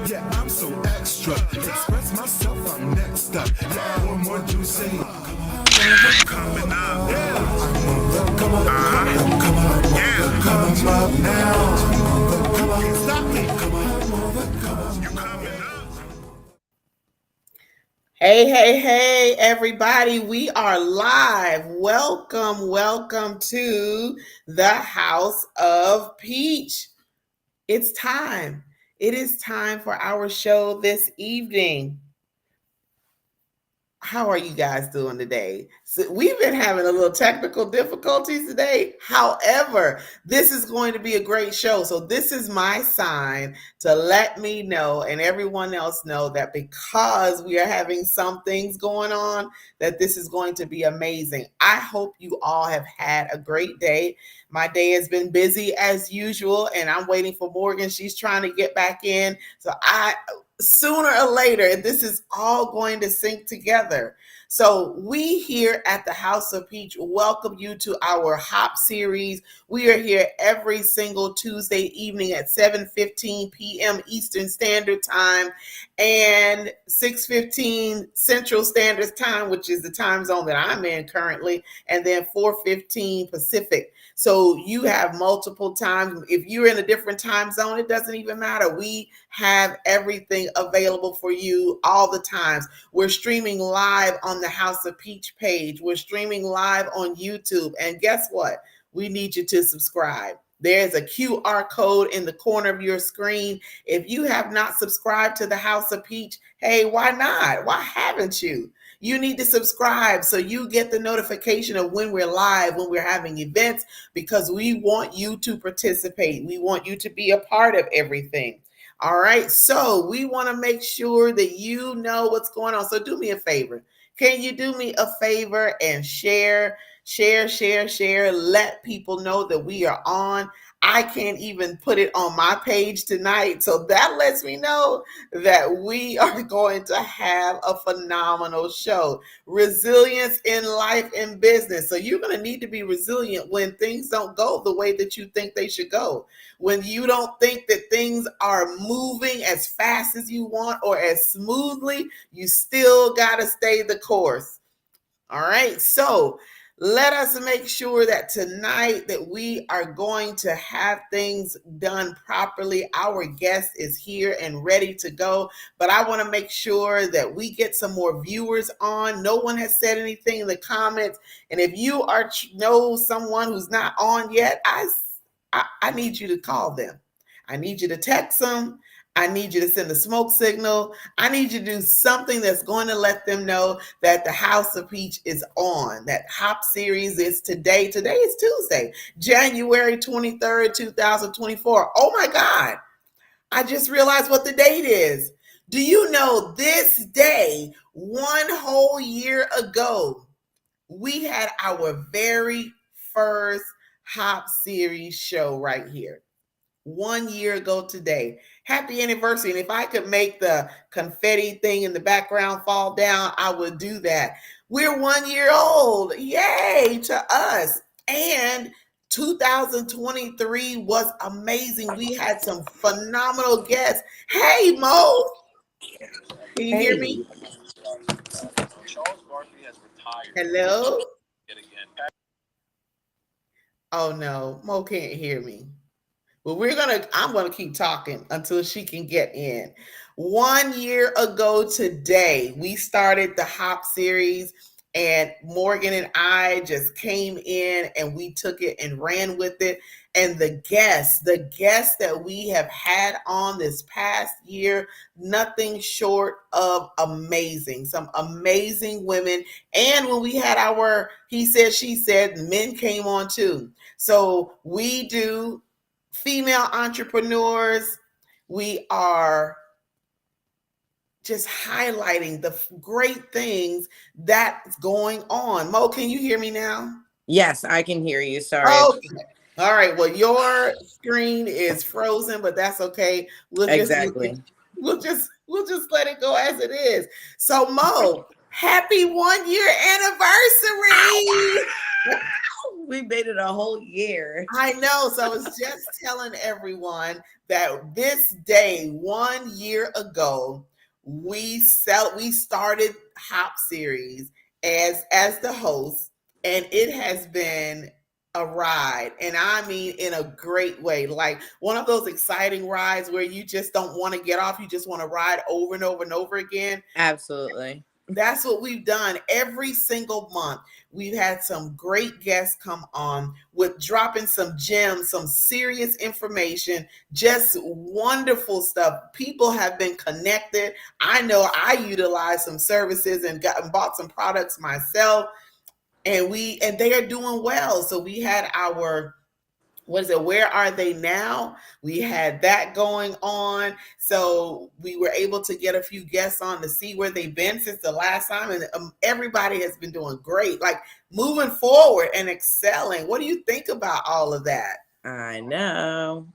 Yeah, I'm so extra. Express myself, I'm next up. Yeah, what more do you say? Coming up. Yeah. Come up now. Can't stop me. You coming up. Hey, everybody. We are live. Welcome to the House of Peach. It's time. It is time for our show this evening. How are you guys doing today? So we've been having a little technical difficulties today. However, this is going to be a great show. So this is my sign to let me know and everyone else know that because we are having some things going on, that this is going to be amazing. I hope you all have had a great day. My day has been busy as usual, and I'm waiting for Morgan. She's trying to get back in. So sooner or later, this is all going to sync together. So we here at the House of Peach welcome you to our Hop series. We are here every single Tuesday evening at 7:15 p.m. Eastern Standard Time and 6:15 Central Standard Time, which is the time zone that I'm in currently, and then 4:15 Pacific. So you have multiple times. If you're in a different time zone, it doesn't even matter. We have everything available for you all the times. We're streaming live on the House of Peach page. We're streaming live on YouTube. And guess what? We need you to subscribe. There's a QR code in the corner of your screen. If you have not subscribed to the House of Peach, hey, why not? Why haven't you? You need to subscribe so you get the notification of when we're live, when we're having events, because we want you to participate. We want you to be a part of everything. All right. So we want to make sure that you know what's going on. So do me a favor. Can you do me a favor and share? Let people know that we are on. I can't even put it on my page tonight. So that lets me know that we are going to have a phenomenal show. Resilience in life and business. So you're going to need to be resilient when things don't go the way that you think they should go. When you don't think that things are moving as fast as you want or as smoothly, you still got to stay the course. All right. So let us make sure that tonight that we are going to have things done properly. Our guest is here and ready to go, but I want to make sure that we get some more viewers on. No one has said anything in the comments, and if you know someone who's not on yet, I need you to call them. I need you to text them. I need you to send a smoke signal. I need you to do something that's going to let them know that the House of Peach is on. That Hop series is today. Today is Tuesday, January 23rd, 2024. Oh my God. I just realized what the date is. Do you know this day, one whole year ago, we had our very first Hop series show right here. 1 year ago today. Happy anniversary. And if I could make the confetti thing in the background fall down, I would do that. We're 1 year old. Yay to us. And 2023 was amazing. We had some phenomenal guests. Hey, Mo. Can you hear me? Hello? Oh no, Mo can't hear me. But I'm gonna keep talking until she can get in. 1 year ago today, we started the Hop series, and Morgan and I just came in and we took it and ran with it. And the guests that we have had on this past year, nothing short of amazing. Some amazing women. And when we had our he said, she said, men came on too. So we do female entrepreneurs. We are just highlighting the great things that's going on. Mo, can you hear me now? Yes, I can hear you. Sorry. Okay. All right. Well, your screen is frozen, but that's okay. We'll just look at Exactly. we'll just let it go as it is. So Mo, happy 1 year anniversary. We made it a whole year. I know. So I was just telling everyone that this day 1 year ago, we started Hop Series as the host, and it has been a ride, and I mean in a great way, like one of those exciting rides where you just don't want to get off, you just want to ride over and over and over again. Absolutely. That's what we've done every single month. We've had some great guests come on with dropping some gems, some serious information, just wonderful stuff. People have been connected. I know I utilized some services and bought some products myself, and they are doing well. So we had our, what is it, where are they now, we had that going on, so we were able to get a few guests on to see where they've been since the last time, and everybody has been doing great, like moving forward and excelling. What do you think about all of that? I know.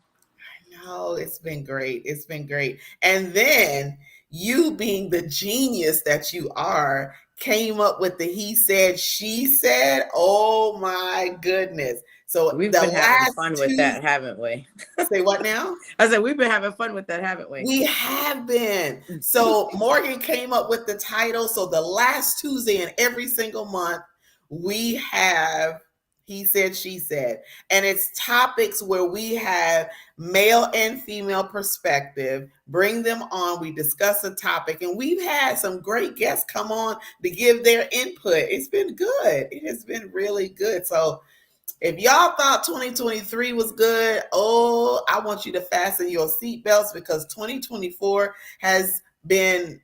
No, it's been great. It's been great. And then you, being the genius that you are, came up with the he said, she said. Oh my goodness. So We've the been having last fun with two, that, haven't we? say what now? I said, we've been having fun with that, haven't we? We have been. So Morgan came up with the title. So the last Tuesday in every single month, we have he said, she said. And it's topics where we have male and female perspective, bring them on. We discuss a topic, and we've had some great guests come on to give their input. It's been good. It has been really good. So if y'all thought 2023 was good, oh, I want you to fasten your seatbelts, because 2024 has been,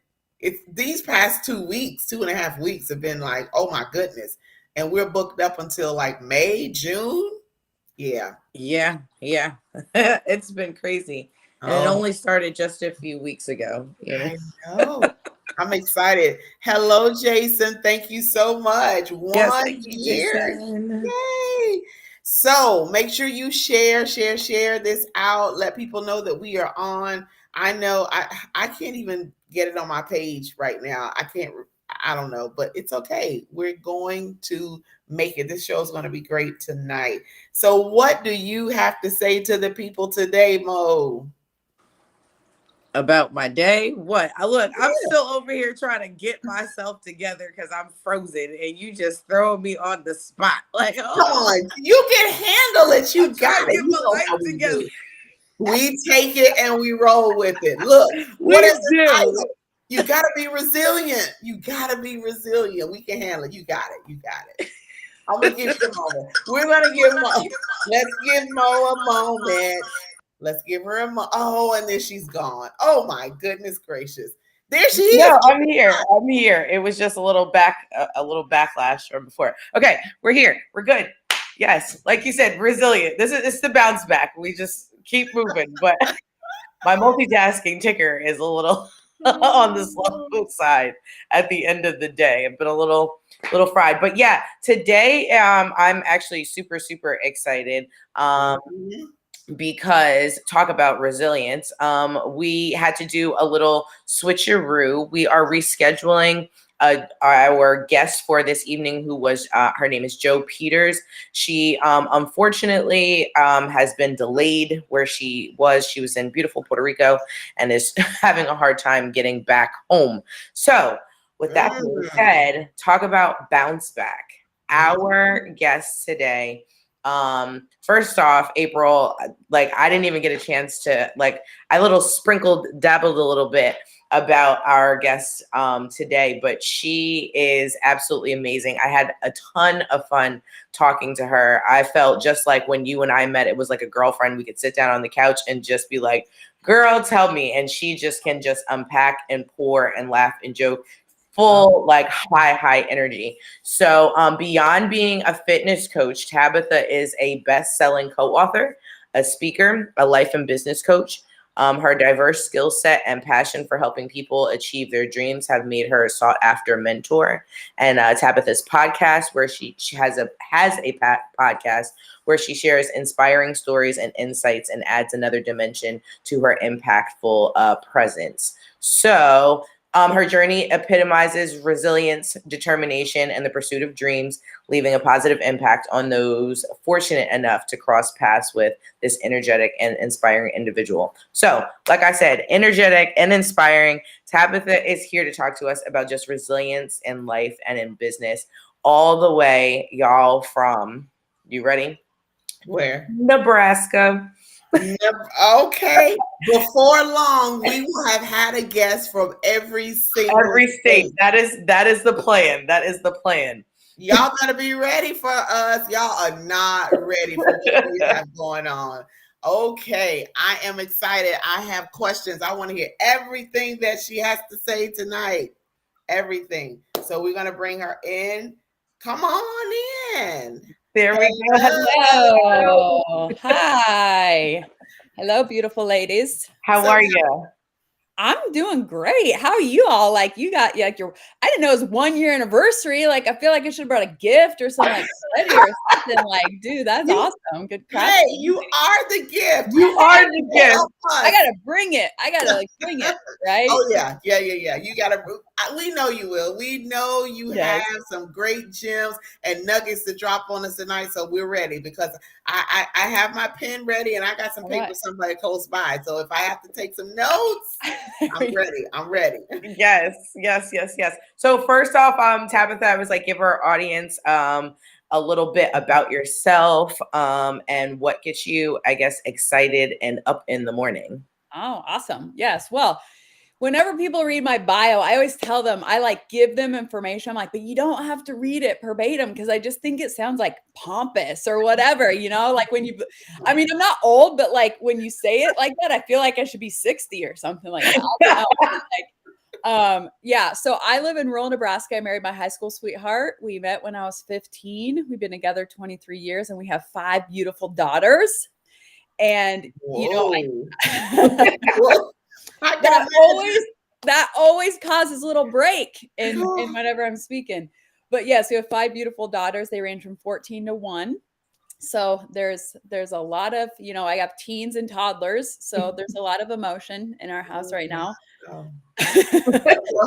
these past 2 weeks, 2.5 weeks have been like, oh my goodness. And we're booked up until like May, June. Yeah. Yeah. It's been crazy. And it Oh, only started just a few weeks ago, you know. I know. I'm excited. Hello, Jason. Thank you so much. Yes, One thank you, year. Jason. Yay. So make sure you share this out. Let people know that we are on. I know I can't even get it on my page right now. I don't know, but it's okay. We're going to make it. This show is going to be great tonight. So what do you have to say to the people today, Mo? About my day? What? Look, I'm Yeah. still over here trying to get myself together because I'm frozen, and you just throwing me on the spot. Like, Come oh, on, you can handle it. You I'm trying got to it. get You my know how life we together. do. We take it and we roll with it. Look, what We is the do. title? You got to be resilient. You got to be resilient. We can handle it. You got it. You got it. I'm gonna give you a moment. We're gonna give Mo. Let's give Mo a moment. Let's give her a moment. Oh, and then she's gone. Oh my goodness gracious! There she is. No, I'm here. I'm here. It was just a little backlash from before. Okay, we're here. We're good. Yes, like you said, resilient. It's the bounce back. We just keep moving. But my multitasking ticker is a little on the slow side at the end of the day. I've been a little fried. But yeah, today I'm actually super excited. Because talk about resilience. We had to do a little switcheroo. We are rescheduling our guest for this evening, who was her name is Jo Peters. She unfortunately has been delayed where she was. She was in beautiful Puerto Rico and is having a hard time getting back home. So with that being said, talk about bounce back. Our guest today, first off, April, like I didn't even get a chance to, like, I dabbled a little bit about our guest today, but she is absolutely amazing. I had a ton of fun talking to her. I felt just like when you and I met, it was like a girlfriend. We could sit down on the couch and just be like, girl, tell me. And she just can just unpack and pour and laugh and joke, full like high energy. So beyond being a fitness coach, Tabitha is a best-selling co-author, a speaker, a life and business coach. Her diverse skill set and passion for helping people achieve their dreams have made her a sought after mentor. And Tabitha's podcast, where she has a podcast where she shares inspiring stories and insights and adds another dimension to her impactful presence. So her journey epitomizes resilience, determination, and the pursuit of dreams, leaving a positive impact on those fortunate enough to cross paths with this energetic and inspiring individual. So, like I said, energetic and inspiring. Tabitha is here to talk to us about just resilience in life and in business, all the way, y'all, from, you ready? Where? Nebraska. Okay. Before long, we will have had a guest from every state. state. That is the plan. That is the plan. Y'all better be ready for us. Y'all are not ready for what we have going on. Okay, I am excited. I have questions. I want to hear everything that she has to say tonight. Everything. So we're going to bring her in. Come on in. There we go. Hello. Hi. Hello, beautiful ladies. How are you? I'm doing great. How are you all? Like, you got like your, I didn't know it was 1 year anniversary. Like, I feel like I should have brought a gift or something like that or something. Like, dude, that's awesome. Good crap. Hey, you are the gift. You are the gift. I gotta bring it. I gotta like bring it, right? Oh yeah. You gotta. We know you will. We know you have some great gems and nuggets to drop on us tonight. So we're ready because I have my pen ready and I got some paper somebody close by. So if I have to take some notes, I'm ready. Yes. So first off, Tabitha, I was like, give our audience a little bit about yourself and what gets you, I guess, excited and up in the morning. Oh, awesome. Yes. Well, whenever people read my bio, I always tell them, I like give them information. I'm like, but you don't have to read it verbatim because I just think it sounds like pompous or whatever, you know, like when you, I mean, I'm not old, but like when you say it like that, I feel like I should be 60 or something like that. So I live in rural Nebraska. I married my high school sweetheart. We met when I was 15. We've been together 23 years and we have 5 beautiful daughters. And, you know, that always causes a little break in whenever I'm speaking. But yes, we have 5 beautiful daughters. They range from 14 to 1. So there's a lot of, you know, I have teens and toddlers. So there's a lot of emotion in our house right now. Poor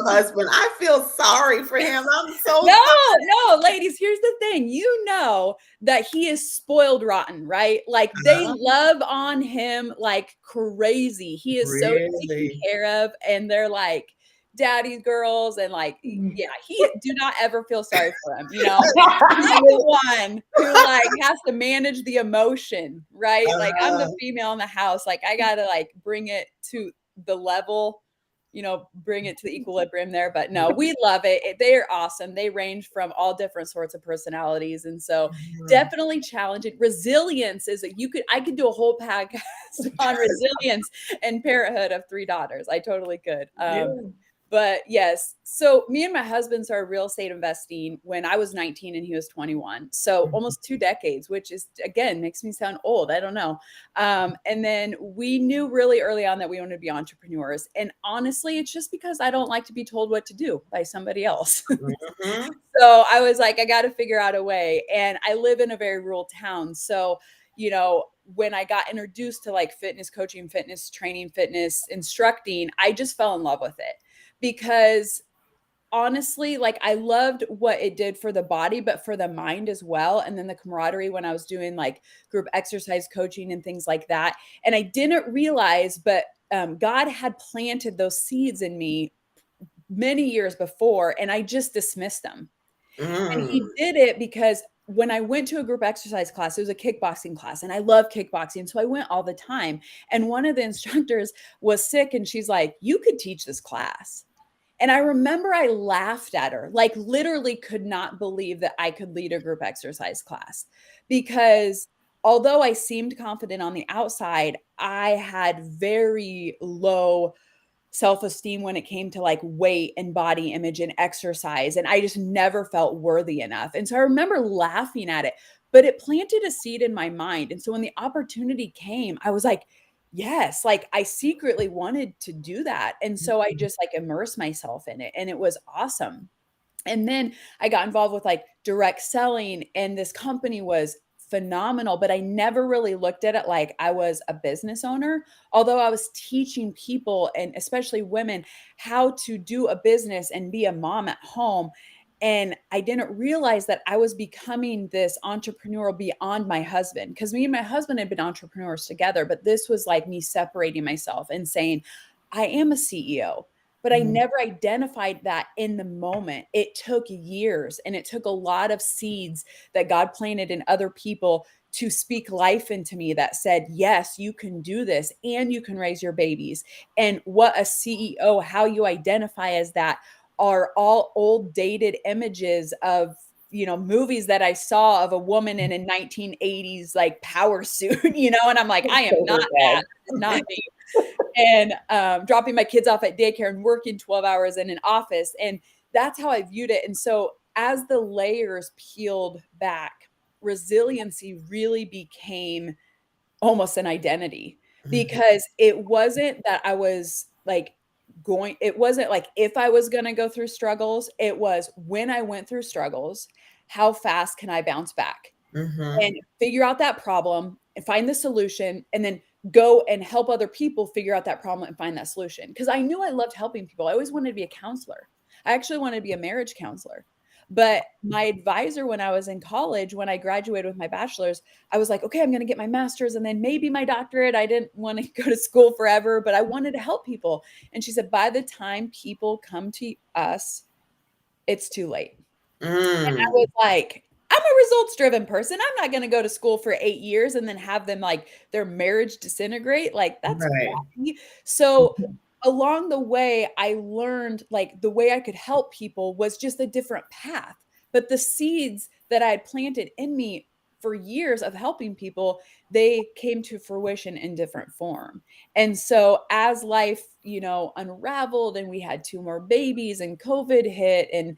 husband. I feel sorry for him. I'm so no, ladies, here's the thing. You know that he is spoiled rotten, right? Like they love on him like crazy. He is so taken care of, and they're like daddy's girls, and like, yeah, he do not ever feel sorry for him. You know, I'm the one who like has to manage the emotion, right? Like I'm the female in the house. Like I gotta like bring it to the level, you know, bring it to the equilibrium there. But no, we love it. They are awesome. They range from all different sorts of personalities. And so definitely challenging. Resilience is I could do a whole podcast on resilience and parenthood of 3 daughters. I totally could. But yes, so me and my husband started real estate investing when I was 19 and he was 21. So almost 2 decades, which is, again, makes me sound old. I don't know. And then we knew really early on that we wanted to be entrepreneurs. And honestly, it's just because I don't like to be told what to do by somebody else. So I was like, I got to figure out a way. And I live in a very rural town. So, you know, when I got introduced to like fitness coaching, fitness training, fitness instructing, I just fell in love with it. Because honestly, like I loved what it did for the body, but for the mind as well. And then the camaraderie when I was doing like group exercise coaching and things like that. And I didn't realize, but God had planted those seeds in me many years before, and I just dismissed them. And he did it because when I went to a group exercise class, it was a kickboxing class, and I love kickboxing. So I went all the time. And one of the instructors was sick, and she's like, you could teach this class. And I remember I laughed at her, like literally could not believe that I could lead a group exercise class, because although I seemed confident on the outside, I had very low self-esteem when it came to like weight and body image and exercise. And I just never felt worthy enough. And so I remember laughing at it, but it planted a seed in my mind. And so when the opportunity came, I was like, Yes, like I secretly wanted to do that. And so I just like immersed myself in it and it was awesome. And then I got involved with like direct selling, and this company was phenomenal, but I never really looked at it like I was a business owner. Although I was teaching people, and especially women, how to do a business and be a mom at home. And I didn't realize that I was becoming this entrepreneur beyond my husband, because me and my husband had been entrepreneurs together. But this was like me separating myself and saying, I am a CEO, but I Mhm. never identified that in the moment. It took years and it took a lot of seeds that God planted in other people to speak life into me that said, yes, you can do this and you can raise your babies. And what a CEO, how you identify as that, are all old dated images of movies that I saw of a woman in a 1980s like power suit, and I'm like, I am not that. That is not me. And dropping my kids off at daycare and working 12 hours in an office. And that's how I viewed it. And so as the layers peeled back, resiliency really became almost an identity, Mhm. because it wasn't that I was like it wasn't like if I was going to go through struggles, it was when I went through struggles, how fast can I bounce back? Mhm. And figure out that problem and find the solution, and then go and help other people figure out that problem and find that solution. Because I knew I loved helping people. I always wanted to be a counselor. I actually wanted to be a marriage counselor. But my advisor when I was in college, when I graduated with my bachelor's, I was like, okay, I'm going to get my master's and then maybe my doctorate. I didn't want to go to school forever, but I wanted to help people. And she said, by the time people come to us, it's too late. And I Mm. was like, I'm a results driven person. I'm not going to go to school for 8 years and then have them like their marriage disintegrate. Like, that's Right. crappy. So, along the way, I learned like the way I could help people was just a different path. But the seeds that I had planted in me for years of helping people, they came to fruition in different form. And so as life, unraveled and we had two more babies and COVID hit and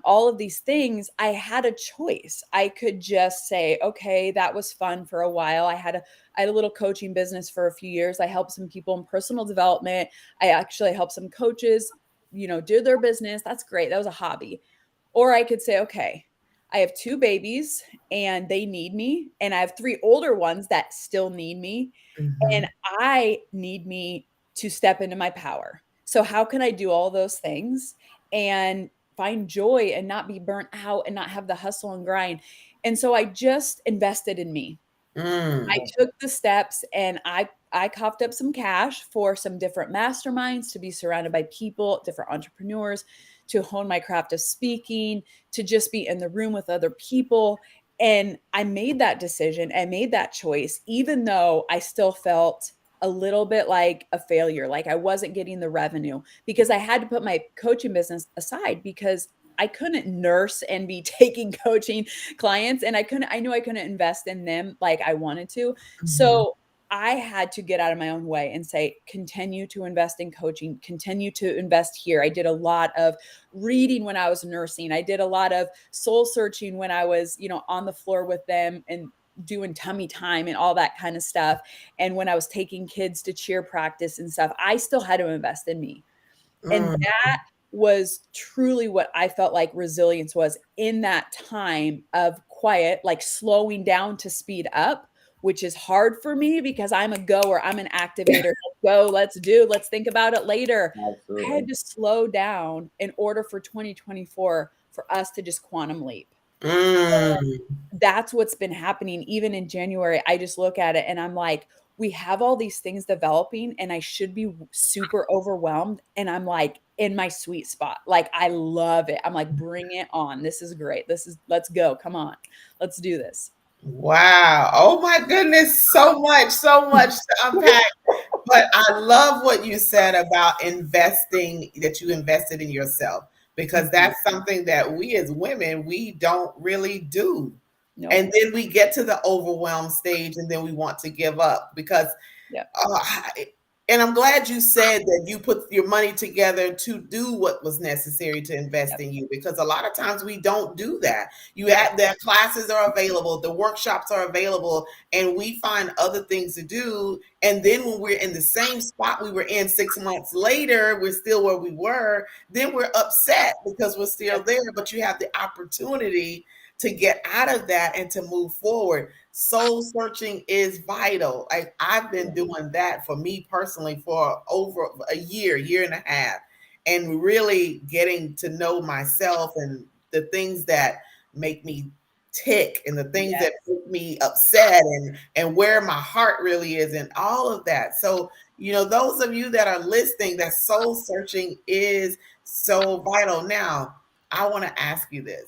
all of these things, I had a choice. I could just say, okay, that was fun for a while. I had a little coaching business for a few years. I helped some people in personal development. I actually helped some coaches, do their business. That's great. That was a hobby. Or I could say, okay, I have two babies and they need me. And I have three older ones that still need me. And Mhm. I need me to step into my power. So, how can I do all those things and find joy and not be burnt out and not have the hustle and grind? And so I just invested in me. I Mm. took the steps and I coughed up some cash for some different masterminds, to be surrounded by people, different entrepreneurs, to hone my craft of speaking, to just be in the room with other people. And I made that decision. I made that choice, even though I still felt a little bit like a failure, like I wasn't getting the revenue, because I had to put my coaching business aside because I couldn't nurse and be taking coaching clients, and I knew I couldn't invest in them like I wanted to. Mhm. So I had to get out of my own way and say, continue to invest in coaching, continue to invest here. I did a lot of reading when I was nursing. I did a lot of soul searching when I was, on the floor with them and doing tummy time and all that kind of stuff. And when I was taking kids to cheer practice and stuff, I still had to invest in me. And Mm. that was truly what I felt like resilience was in that time of quiet, like slowing down to speed up, which is hard for me because I'm a goer, I'm an activator. Let's go, let's do, let's think about it later. I had Absolutely. to slow down in order for 2024 for us to just quantum leap. Mm. That's what's been happening. Even in January, I just look at it and I'm like, we have all these things developing and I should be super overwhelmed. And I'm like in my sweet spot. Like, I love it. I'm like, bring it on. This is great. Let's go. Come on. Let's do this. Wow. Oh my goodness. So much to unpack. But I love what you said about investing, that you invested in yourself, because Mhm. that's something that we as women, we don't really do. Nope. And then we get to the overwhelmed stage and then we want to give up because Yeah. uh, And I'm glad you said that you put your money together to do what was necessary to invest Yep. in you, because a lot of times we don't do that. You have their classes are available, the workshops are available, and we find other things to do. And then when we're in the same spot we were in 6 months later, we're still where we were, then we're upset because we're still Yep. there. But you have the opportunity to get out of that and to move forward. Soul searching is vital. I've been doing that for me personally for over a year and a half, and really getting to know myself and the things that make me tick and the things Yes. that make me upset, and where my heart really is and all of that. So, those of you that are listening, that soul searching is so vital. Now, I want to ask you this.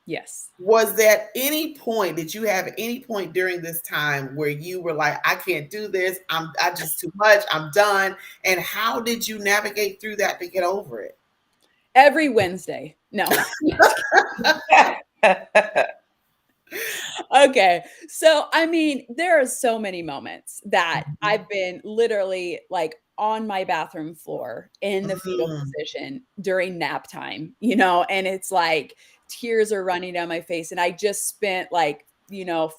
Yes. Was that any point, did you have any point during this time where you were like, I can't do this, I just too much, I'm done? And how did you navigate through that to get over it? Every Wednesday. No. Okay. So, I mean, there are so many moments that I've been literally like on my bathroom floor in the fetal Mm, position during nap time, and it's like tears are running down my face. And I just spent like,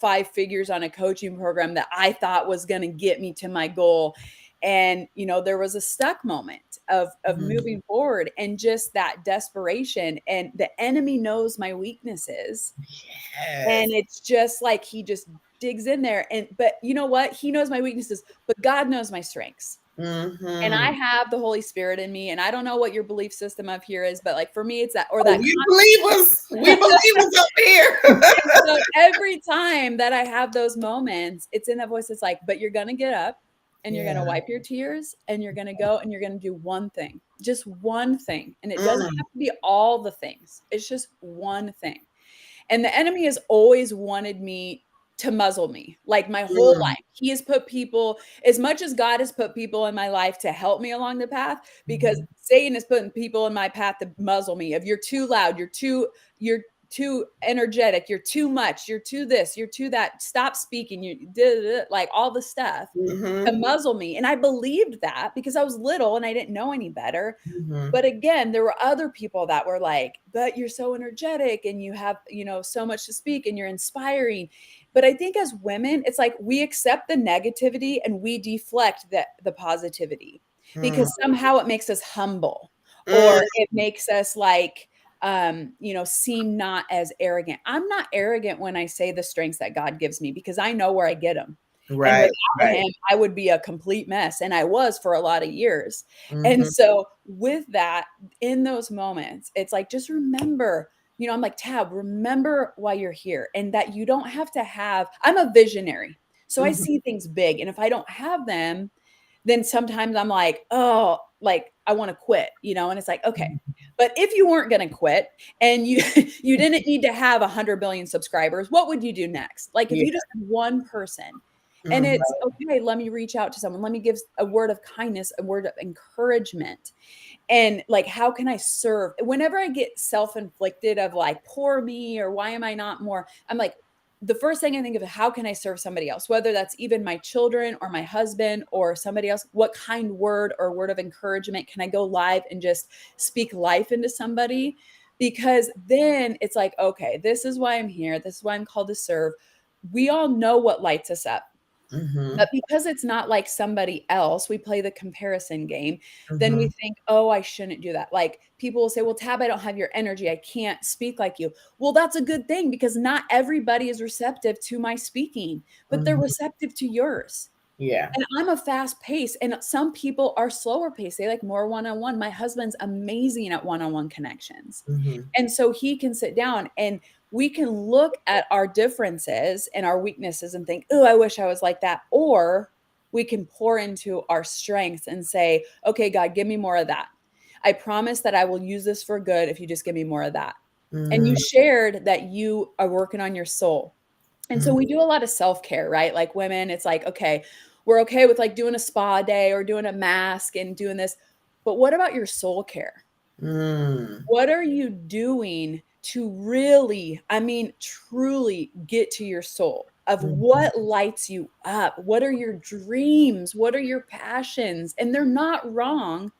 5 figures on a coaching program that I thought was going to get me to my goal. And, there was a stuck moment of mm, moving forward and just that desperation. And the enemy knows my weaknesses. yes. And it's just like he just digs in there. But you know what? He knows my weaknesses, but God knows my strengths. And I Mm-hmm. have the Holy Spirit in me. And I don't know what your belief system of here is, but like for me, it's that or Oh, that. we believers. We believers up here. So every time that I have those moments, it's in that voice that's like, but you're gonna get up and you're gonna Yeah. wipe your tears and you're gonna go and you're gonna do one thing, just one thing. And it doesn't Mm, have to be all the things. It's just one thing. And the enemy has always wanted me to muzzle me, like my whole mm, life. He has put people, as much as God has put people in my life to help me along the path, because mhm, Satan is putting people in my path to muzzle me. If you're too loud, you're too energetic, you're too much, you're too this, you're too that, stop speaking, like all the stuff to mhm, muzzle me. And I believed that because I was little and I didn't know any better. mhm, But again, there were other people that were like, but you're so energetic and you have, so much to speak and you're inspiring. But I think as women, it's like we accept the negativity and we deflect the positivity mm, because somehow it makes us humble mm. or it makes us like, seem not as arrogant. I'm not arrogant when I say the strengths that God gives me because I know where I get them. And Right, without right. him, I would be a complete mess. And I was for a lot of years. And Mhm, so, with that, in those moments, it's like, just remember, I'm like, Tab, remember why you're here and that you don't have to have, I'm a visionary. So I mhm, see things big. And if I don't have them, then sometimes I'm like, oh, like I want to quit, and it's like, okay. But if you weren't going to quit and you you didn't need to have 100 billion subscribers, what would you do next? Like if yeah, you just had one person and mhm, it's okay, let me reach out to someone, let me give a word of kindness, a word of encouragement. And like, how can I serve? Whenever I get self-inflicted of like, poor me, or why am I not more? I'm like, the first thing I think of is how can I serve somebody else, whether that's even my children or my husband or somebody else. What kind word or word of encouragement can I go live and just speak life into somebody? Because then it's like, okay, this is why I'm here. This is why I'm called to serve. We all know what lights us up. mhm, But because it's not like somebody else, we play the comparison game. Then we mhm, think, oh, I shouldn't do that. Like people will say, well, Tab, I don't have your energy. I can't speak like you. Well, that's a good thing because not everybody is receptive to my speaking, but they're mhm. receptive to yours. Yeah. And I'm a fast pace, and some people are slower pace. They like more one on one. My husband's amazing at one on one connections. Mhm, And so he can sit down and we can look at our differences and our weaknesses and think, oh, I wish I was like that. Or we can pour into our strengths and say, okay, God, give me more of that. I promise that I will use this for good if you just give me more of that. And you mhm, shared that you are working on your soul. And so mhm, we do a lot of self-care, right? Like women, it's like, okay, we're okay with like doing a spa day or doing a mask and doing this. But what about your soul care? mm, What are you doing to really, I mean, truly get to your soul? of what lights you up. What are your dreams? What are your passions? And they're not wrong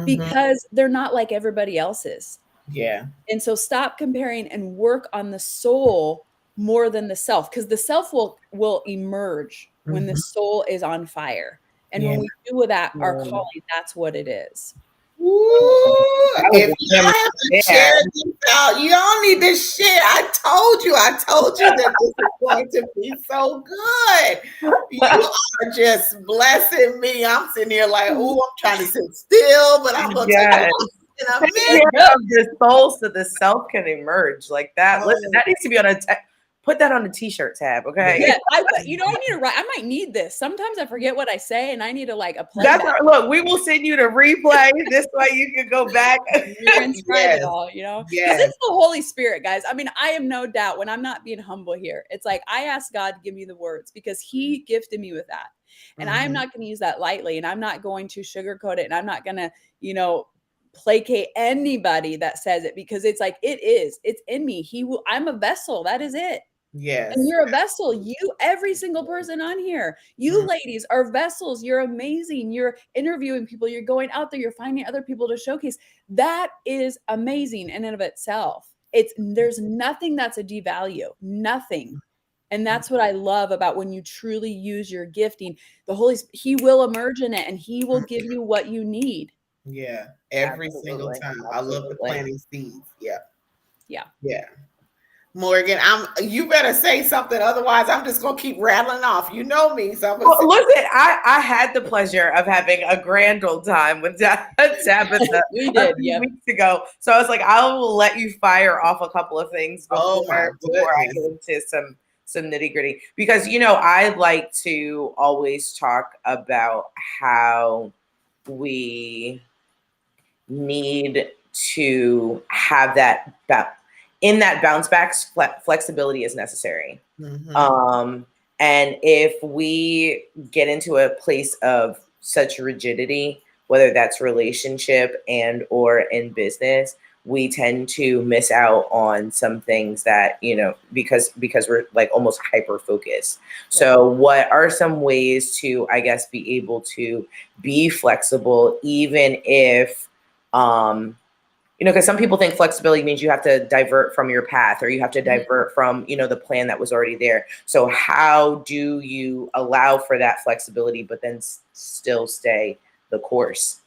because they're not like everybody else's. Yeah. And so stop comparing and work on the soul more than the self, because the self will emerge when the soul is on fire. And when Yeah. we do with that, our Mm. calling, that's what it is. Ooh, That if was y'all have to share this out, y'all need to share. I told you that this is going to be so good. You are just blessing me. I'm sitting here like, oh, I'm trying to sit still, but I'm gonna take a Yes. walk in a Taking minute. care of the soul so the self can emerge like that. Oh. Listen, that needs to be on put that on the t-shirt tab, okay? Yeah, I need to write. I might need this. Sometimes I forget what I say, and I need to like a That's playback. look, we will send you the replay. This way you can go back. Transcribe it all, because Yes. it's the Holy Spirit, guys. I mean, I am no doubt when I'm not being humble here. It's like I ask God to give me the words because He gifted me with that, and I am not going to use that lightly, and I'm not going to sugarcoat it, and I'm not going to, placate anybody that says it, because it's like it's in me. I'm a vessel. That is it. Yes. And you're a vessel. Every single person on here, you ladies are vessels. You're amazing. You're interviewing people. You're going out there. You're finding other people to showcase. That is amazing in and of itself. There's nothing that's a devalue. Nothing. And that's what I love about when you truly use your gifting. The Holy Spirit, He will emerge in it, and He will give you what you need. Yeah. Every single Absolutely. time. I love the planting seeds. Yeah. Yeah. Yeah. Morgan, you better say something, otherwise I'm just gonna keep rattling off. You know me. So Well, listen, I had the pleasure of having a grand old time with Tabitha We did, a few yep. weeks ago. So I was like, I will let you fire off a couple of things before I get into some nitty gritty, because I like to always talk about how we need to have that in that bounce back flexibility is necessary. And if we get into a place of such rigidity, whether that's relationship and or in business, we tend to miss out on some things that, because we're like almost hyper focused. So what are some ways to, I guess, be able to be flexible, even if, because some people think flexibility means you have to divert from your path, or you have to divert from, the plan that was already there. So how do you allow for that flexibility, but then still stay the course?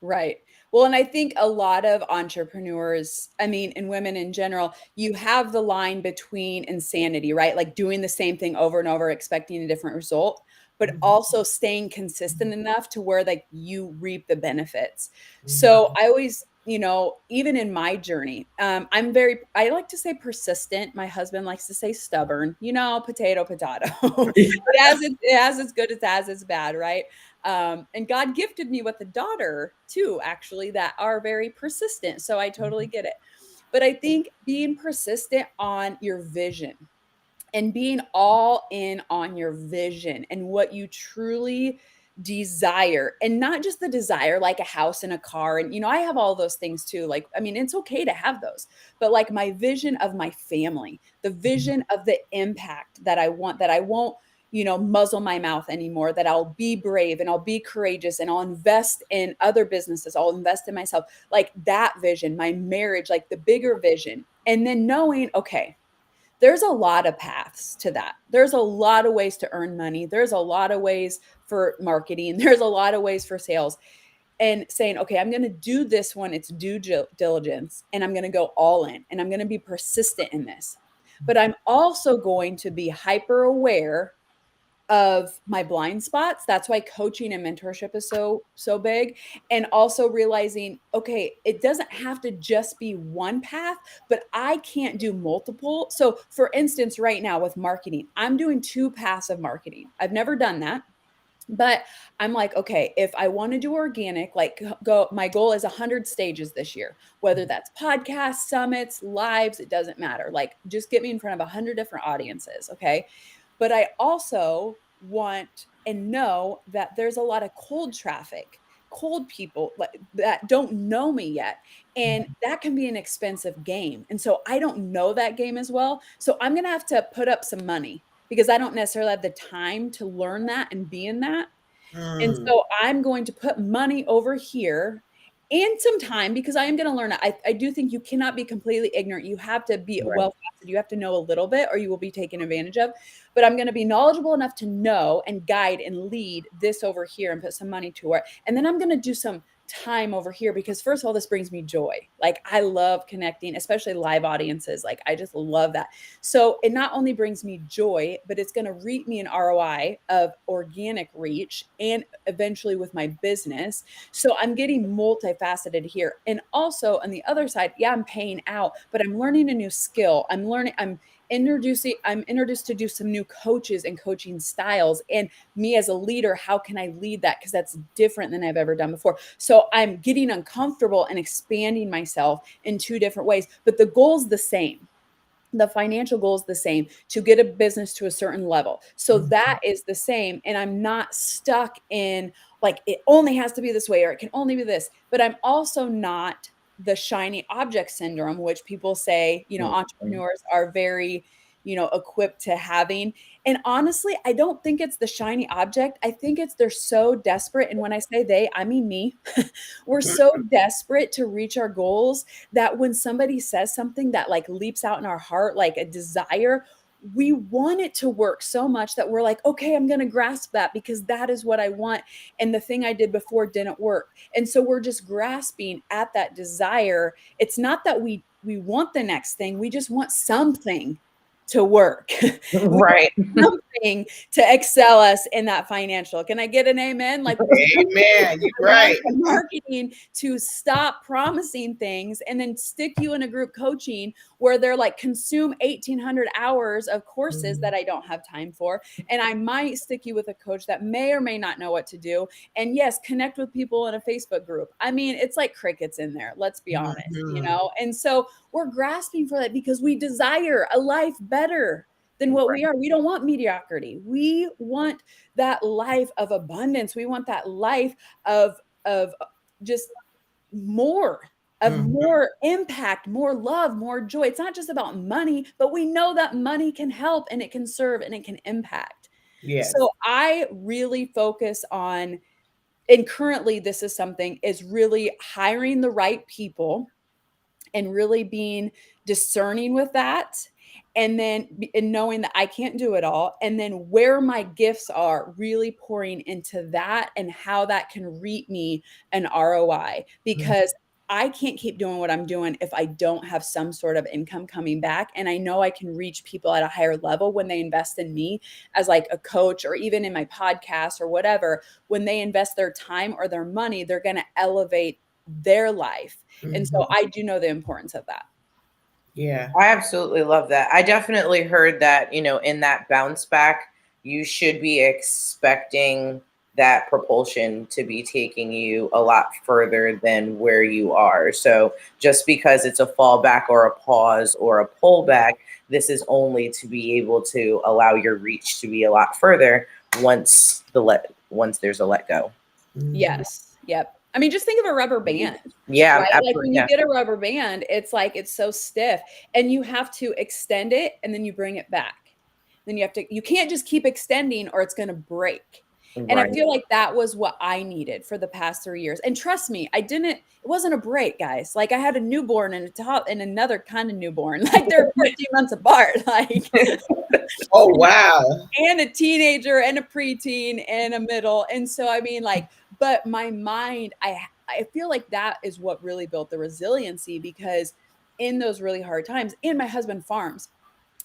Right. Well, and I think a lot of entrepreneurs, and women in general, you have the line between insanity, right? Like doing the same thing over and over, expecting a different result, but also staying consistent enough to where like you reap the benefits. So I always, even in my journey, I like to say persistent. My husband likes to say stubborn, potato. It has its good, it has its bad, right? And God gifted me with a daughter too, actually, that are very persistent. So I totally get it. But I think being persistent on your vision and being all in on your vision and what you truly desire, and not just the desire like a house and a car. And, I have all those things too. Like, it's okay to have those, but like my vision of my family, the vision of the impact that I want, that I won't, muzzle my mouth anymore, that I'll be brave and I'll be courageous and I'll invest in other businesses. I'll invest in myself, like that vision, my marriage, like the bigger vision. And then knowing, okay, there's a lot of paths to that. There's a lot of ways to earn money. There's a lot of ways for marketing. There's a lot of ways for sales. And saying, okay, I'm going to do this one. It's due diligence, and I'm going to go all in, and I'm going to be persistent in this. But I'm also going to be hyper aware of my blind spots. That's why coaching and mentorship is so big. And also realizing, okay, it doesn't have to just be one path, but I can't do multiple. So for instance, right now with marketing, I'm doing 2 paths of marketing. I've never done that. But I'm like, okay, if I want to do organic, like my goal is 100 stages this year, whether that's podcasts, summits, lives, it doesn't matter. Like just get me in front of 100 different audiences. Okay. But I also want and know that there's a lot of cold traffic, cold people that don't know me yet. And that can be an expensive game. And so I don't know that game as well. So I'm going to have to put up some money, because I don't necessarily have the time to learn that and be in that. And Mm. so I'm going to put money over here and some time, because I am going to learn it. I do think you cannot be completely ignorant. You have to be Right. well fasted. You have to know a little bit or you will be taken advantage of. But I'm going to be knowledgeable enough to know and guide and lead this over here and put some money to it. And then I'm going to do some time over here, because first of all, this brings me joy. Like, I love connecting, especially live audiences. Like, I just love that. So it not only brings me joy, but it's going to reap me an ROI of organic reach and eventually with my business. So I'm getting multifaceted here. And also on the other side, yeah, I'm paying out, but I'm learning a new skill. I'm introduced to do some new coaches and coaching styles. And me as a leader, how can I lead that? Because that's different than I've ever done before. So I'm getting uncomfortable and expanding myself in two different ways, but the goal's the same. The financial goal is the same, to get a business to a certain level. So that is the same. And I'm not stuck in like, it only has to be this way or it can only be this. But I'm also not the shiny object syndrome, which people say, entrepreneurs are very, equipped to having. And honestly, I don't think it's the shiny object. I think it's they're so desperate. And when I say they, I mean me. We're so desperate to reach our goals that when somebody says something that like leaps out in our heart, like a desire, we want it to work so much that we're like, okay, I'm going to grasp that because that is what I want. And the thing I did before didn't work. And so we're just grasping at that desire. It's not that we want the next thing. We just want something to work. We Right. want something to excel us in that financial. Can I get an amen? Like, Amen. You're right. marketing to stop promising things and then stick you in a group coaching where they're like, consume 1,800 hours of courses that I don't have time for. And I might stick you with a coach that may or may not know what to do. And yes, connect with people in a Facebook group. I mean, it's like crickets in there. Let's be honest, And so we're grasping for that because we desire a life better than what we are. We don't want mediocrity. We want that life of abundance. We want that life of just more more impact, more love, more joy. It's not just about money, but we know that money can help and it can serve and it can impact. Yes. So I really focus on, and currently this is something, is really hiring the right people and really being discerning with that. And then and knowing that I can't do it all. And then where my gifts are, really pouring into that and how that can reap me an ROI. Because I can't keep doing what I'm doing if I don't have some sort of income coming back. And I know I can reach people at a higher level when they invest in me as like a coach, or even in my podcast or whatever. When they invest their time or their money, they're going to elevate their life. And so I do know the importance of that. Yeah. I absolutely love that. I definitely heard that, in that bounce back, you should be expecting that propulsion to be taking you a lot further than where you are. So just because it's a fallback or a pause or a pullback, this is only to be able to allow your reach to be a lot further once there's a let go. Yes. Yep. I mean, just think of a rubber band. Yeah, right? absolutely. Like when you get a rubber band, it's like it's so stiff and you have to extend it and then you bring it back. Then you can't just keep extending or it's going to break. And I feel like that was what I needed for the past 3 years. And trust me, it wasn't a break, guys. Like I had a newborn and another kind of newborn. Like they're 14 months apart. Like, oh, wow. And a teenager and a preteen and a middle. And so, I mean, like, but my mind, I feel like that is what really built the resiliency, because in those really hard times, and my husband farms.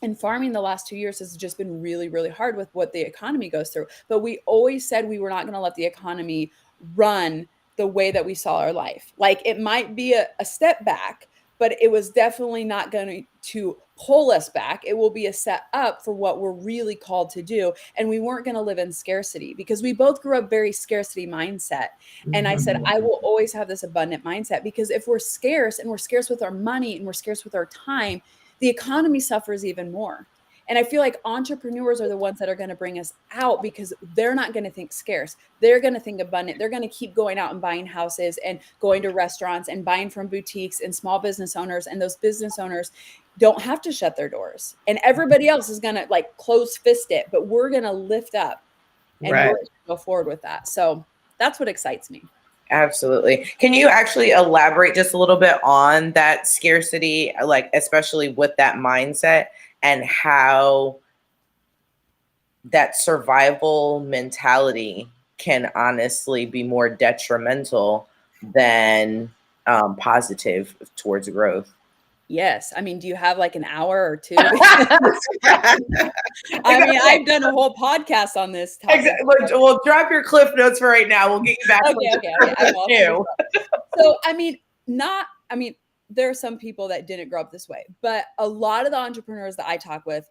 And farming the last 2 years has just been really, really hard with what the economy goes through. But we always said we were not going to let the economy run the way that we saw our life. Like it might be a step back, but it was definitely not going to pull us back. It will be a set up for what we're really called to do. And we weren't going to live in scarcity, because we both grew up very scarcity mindset. And I said, I will always have this abundant mindset, because if we're scarce, and we're scarce with our money, and we're scarce with our time, the economy suffers even more. And I feel like entrepreneurs are the ones that are going to bring us out, because they're not going to think scarce. They're going to think abundant. They're going to keep going out and buying houses and going to restaurants and buying from boutiques and small business owners. And those business owners, don't have to shut their doors, and everybody else is going to like close fist it, but we're going to lift up and we're going to go forward with that. So that's what excites me. Absolutely. Can you actually elaborate just a little bit on that scarcity, like especially with that mindset and how that survival mentality can honestly be more detrimental than positive towards growth? Yes. I mean, do you have like an hour or two? I mean, I've done a whole podcast on this topic. Exactly. Well, drop your cliff notes for right now. We'll get you back. Okay. I will. So, I mean, there are some people that didn't grow up this way, but a lot of the entrepreneurs that I talk with,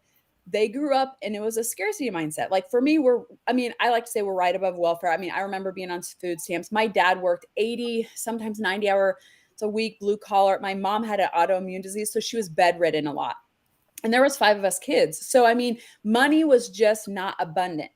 they grew up and it was a scarcity mindset. Like for me, I like to say we're right above welfare. I mean, I remember being on food stamps. My dad worked 80, sometimes 90 hours a week, blue collar. My mom had an autoimmune disease, so she was bedridden a lot. And there was 5 of us kids. So, I mean, money was just not abundant.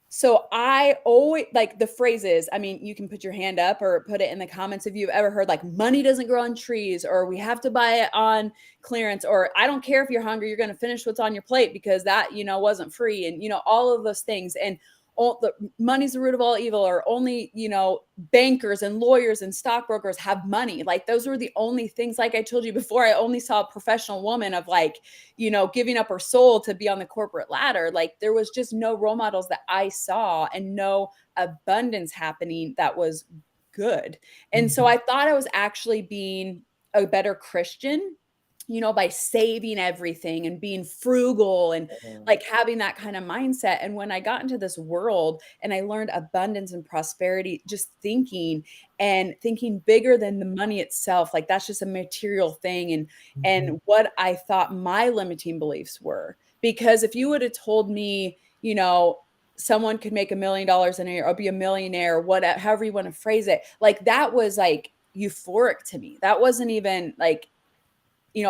So I always like the phrases. I mean, you can put your hand up or put it in the comments if you've ever heard like money doesn't grow on trees, or we have to buy it on clearance, or I don't care if you're hungry, you're going to finish what's on your plate because that, wasn't free. And, all of those things. And all the money's the root of all evil, or only, bankers and lawyers and stockbrokers have money. Like those were the only things, like I told you before, I only saw a professional woman of like, giving up her soul to be on the corporate ladder. Like there was just no role models that I saw and no abundance happening that was good. And so I thought I was actually being a better Christian, by saving everything and being frugal and like having that kind of mindset. And when I got into this world and I learned abundance and prosperity, just thinking bigger than the money itself, like that's just a material thing. And what I thought my limiting beliefs were, because if you would have told me, someone could make $1 million in a year or be a millionaire, whatever, however you want to phrase it, like that was like euphoric to me. That wasn't even like,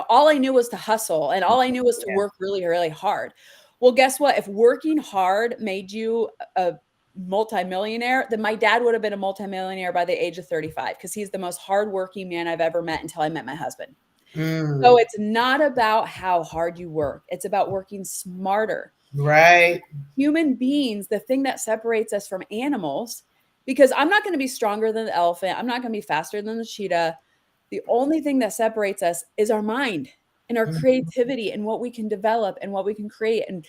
all I knew was to hustle, and all I knew was to work really, really hard. Well, guess what? If working hard made you a multimillionaire, then my dad would have been a multimillionaire by the age of 35, because he's the most hardworking man I've ever met until I met my husband. So it's not about how hard you work. It's about working smarter. Right. Human beings, the thing that separates us from animals, because I'm not going to be stronger than the elephant. I'm not going to be faster than the cheetah. The only thing that separates us is our mind and our creativity and what we can develop and what we can create. And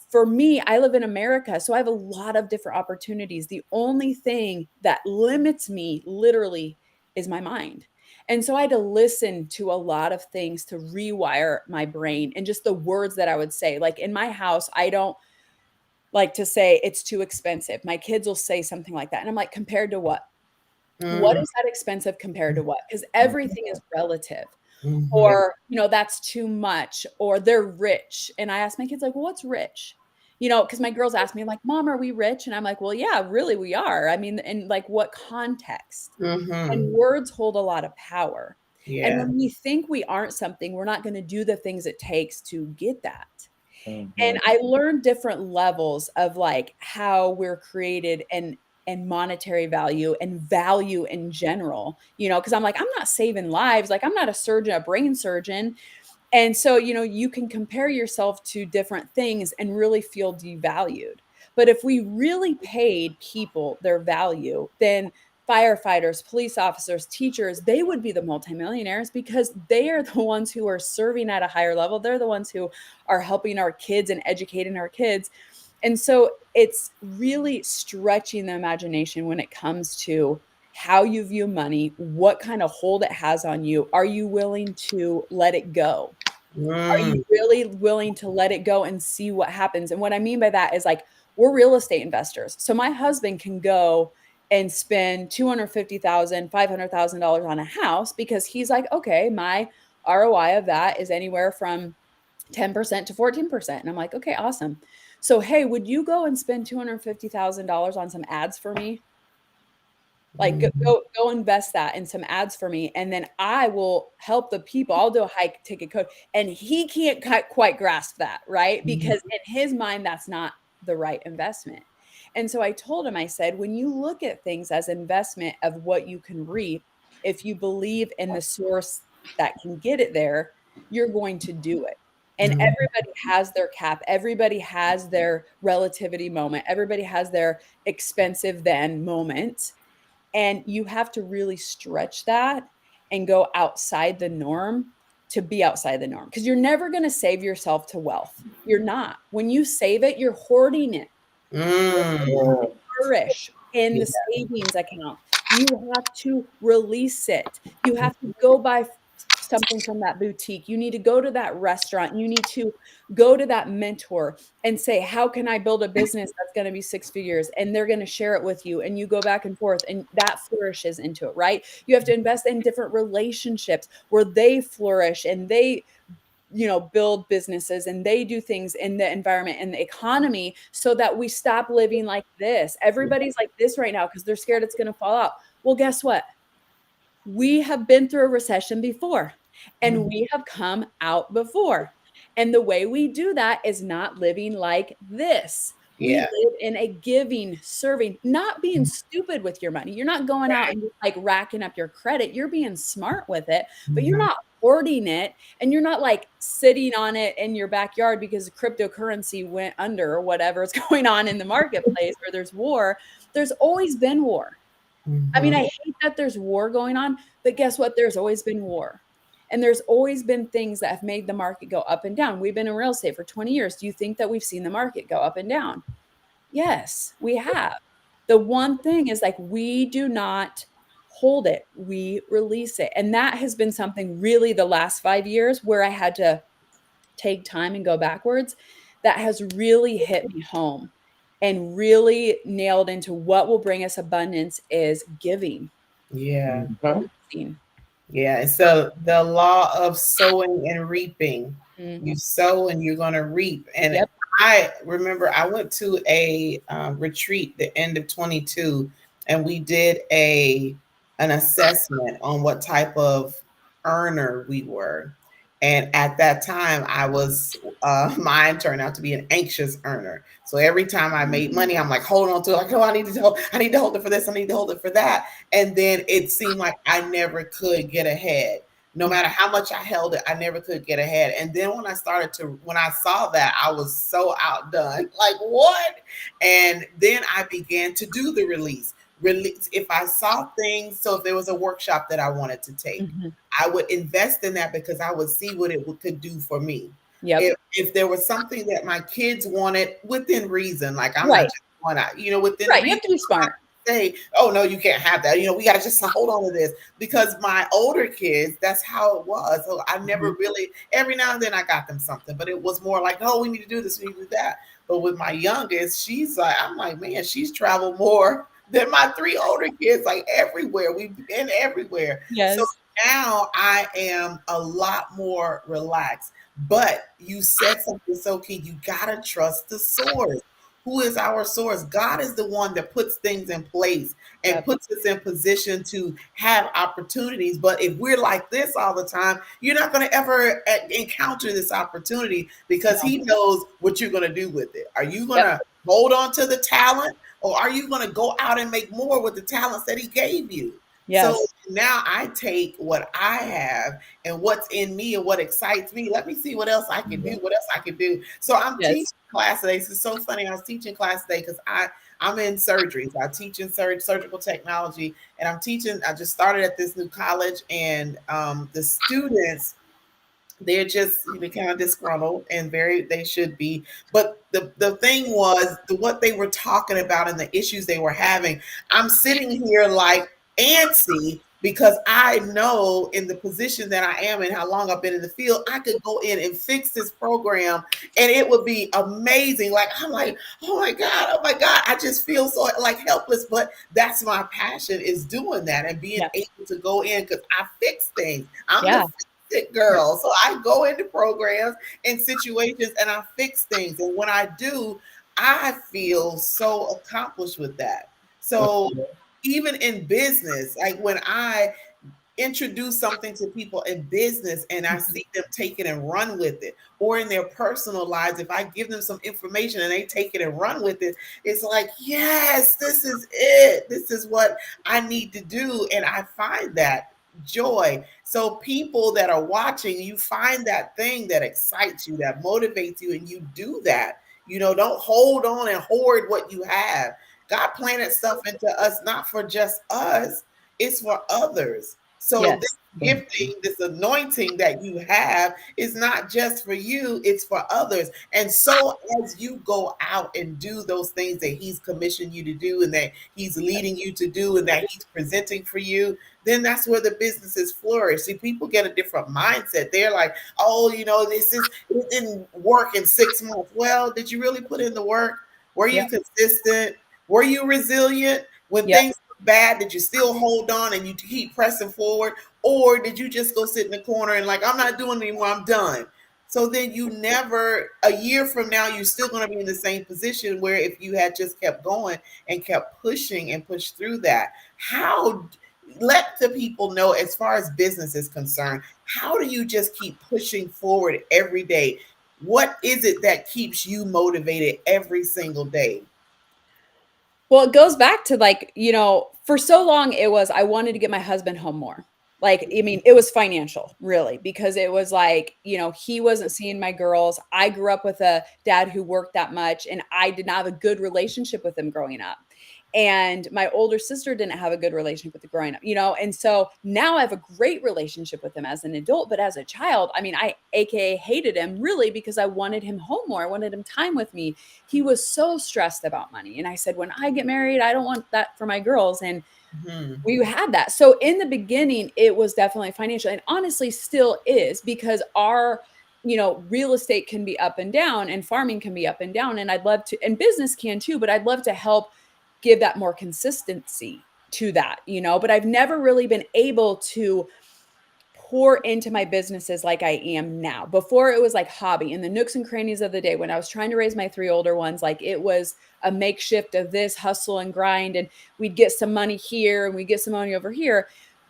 for me, I live in America, so I have a lot of different opportunities. The only thing that limits me literally is my mind. And so I had to listen to a lot of things to rewire my brain, and just the words that I would say. Like in my house, I don't like to say it's too expensive. My kids will say something like that. And I'm like, compared to what? What is that expensive compared to what? Because everything is relative. Or, that's too much, or they're rich. And I ask my kids like, well, what's rich? Because my girls ask me like, Mom, are we rich? And I'm like, well, yeah, really we are. I mean, in like what context? And words hold a lot of power. Yeah. And when we think we aren't something, we're not going to do the things it takes to get that. And I learned different levels of like how we're created and monetary value and value in general, because I'm like, I'm not saving lives. Like I'm not a surgeon, a brain surgeon. And so, you can compare yourself to different things and really feel devalued. But if we really paid people their value, then firefighters, police officers, teachers, they would be the multimillionaires, because they are the ones who are serving at a higher level. They're the ones who are helping our kids and educating our kids. And so it's really stretching the imagination when it comes to how you view money, what kind of hold it has on you. Are you willing to let it go? Are you really willing to let it go and see what happens? And what I mean by that is like, we're real estate investors. So my husband can go and spend $250,000, $500,000 on a house, because he's like, okay, my ROI of that is anywhere from 10% to 14%. And I'm like, okay, awesome. So, hey, would you go and spend $250,000 on some ads for me? Like go invest that in some ads for me. And then I will help the people. I'll do a high ticket code. And he can't quite grasp that, right? Because in his mind, that's not the right investment. And so I told him, I said, when you look at things as investment of what you can reap, if you believe in the source that can get it there, you're going to do it. And everybody has their cap. Everybody has their relativity moment. Everybody has their expensive then moment. And you have to really stretch that and go outside the norm to be outside the norm, because you're never going to save yourself to wealth. You're not. When you save it, you're hoarding it. Mm. Flourish in the Yeah. savings account. You have to release it. You have to go buy something from that boutique. You need to go to that restaurant. You need to go to that mentor and say, how can I build a business that's going to be 6 figures? And they're going to share it with you. And you go back and forth, and that flourishes into it, right? You have to invest in different relationships where they flourish and they, build businesses and they do things in the environment and the economy, so that we stop living like this. Everybody's like this right now because they're scared it's going to fall out. Well, guess what? We have been through a recession before, and we have come out before. And the way we do that is not living like this. We Yeah. live in a giving, serving, not being stupid with your money. You're not going out and just like racking up your credit. You're being smart with it, but you're not hoarding it, and you're not like sitting on it in your backyard because cryptocurrency went under or whatever is going on in the marketplace, or there's war. There's always been war. I mean, I hate that there's war going on, but guess what? There's always been war. And there's always been things that have made the market go up and down. We've been in real estate for 20 years. Do you think that we've seen the market go up and down? Yes, we have. The one thing is like we do not hold it, we release it. And that has been something really the last 5 years where I had to take time and go backwards. That has really hit me home and really nailed into what will bring us abundance is giving. Yeah. Mhm. Yeah. And so the law of sowing and reaping. Mm. You sow and you're going to reap. And Yep. I remember I went to a retreat the end of 22, and we did an assessment on what type of earner we were. And at that time, I was mine turned out to be an anxious earner. So every time I made money, I'm like holding on to it, like, oh, I need to hold it for this, I need to hold it for that. And then it seemed like I never could get ahead. No matter how much I held it, I never could get ahead. And then when I saw that, I was so outdone. Like, what? And then I began to do the release. If I saw things, so if there was a workshop that I wanted to take, Mhm. I would invest in that because I would see what it could do for me. Yep. If there was something that my kids wanted within reason, like I'm not Right. just going out, within Right. You reason, have to be smart. say, oh no, you can't have that. We got to just hold on to this, because my older kids, that's how it was. So I never really, every now and then I got them something, but it was more like, oh, we need to do this, we need to do that. But with my youngest, I'm like, man, she's traveled more than my three older kids, like everywhere. We've been everywhere. Yes. So now I am a lot more relaxed. But you said something so key. You gotta trust the source. Who is our source? God is the one that puts things in place and Yep. puts us in position to have opportunities. But if we're like this all the time, you're not going to ever encounter this opportunity, because He knows what you're going to do with it. Are you going to hold on to the talent, or are you going to go out and make more with the talents that He gave you? Yes. So now I take what I have and what's in me and what excites me. Let me see what else I can do, what else I can do. So I'm teaching class today. This is so funny. I was teaching class today because I'm in surgery. So I teach in surgical technology, and I just started at this new college, and the students, they're just kind of disgruntled, and they should be. But the thing was, what they were talking about and the issues they were having, I'm sitting here like antsy, because I know in the position that I am and how long I've been in the field, I could go in and fix this program and it would be amazing. Like, I'm like, oh my God, I just feel so like helpless. But that's my passion, is doing that and being able to go in, because I fix things. I'm the it girl. So I go into programs and situations and I fix things. And when I do, I feel so accomplished with that. So even in business, like when I introduce something to people in business and I see them take it and run with it, or in their personal lives, if I give them some information and they take it and run with it, it's like, yes, this is it. This is what I need to do. And I find that joy. So people that are watching, you find that thing that excites you, that motivates you, and you do that. Don't hold on and hoard what you have. God planted stuff into us, not for just us, it's for others. So this Yes. gifting, this anointing that you have is not just for you, it's for others. And so as you go out and do those things that he's commissioned you to do and that he's leading you to do and that he's presenting for you, then that's where the businesses flourish. See, people get a different mindset. They're like, oh, it didn't work in 6 months. Well, did you really put in the work? Were Yep. you consistent? Were you resilient? When Yep. things were bad, did you still hold on and you keep pressing forward? Or did you just go sit in the corner and like, I'm not doing it anymore, I'm done? So then you never, a year from now, you're still going to be in the same position where if you had just kept going and kept pushing and pushed through that. How let the people know, as far as business is concerned, how do you just keep pushing forward every day? What is it that keeps you motivated every single day? Well, it goes back to like, for so long it was I wanted to get my husband home more. Like, I mean, it was financial, really, because it was like, he wasn't seeing my girls. I grew up with a dad who worked that much, and I did not have a good relationship with him growing up. And my older sister didn't have a good relationship with him growing up, and so now I have a great relationship with him as an adult. But as a child, I mean, I AKA hated him really because I wanted him home more. I wanted him time with me. He was so stressed about money. And I said, when I get married, I don't want that for my girls. And Mm-hmm. we had that. So in the beginning, it was definitely financial, and honestly still is, because our real estate can be up and down and farming can be up and down. And I'd love to, and business can too, but I'd love to help give that more consistency to that, but I've never really been able to pour into my businesses like I am now. Before, it was like hobby in the nooks and crannies of the day when I was trying to raise my 3 older ones. Like, it was a makeshift of this hustle and grind, and we'd get some money here and we get some money over here.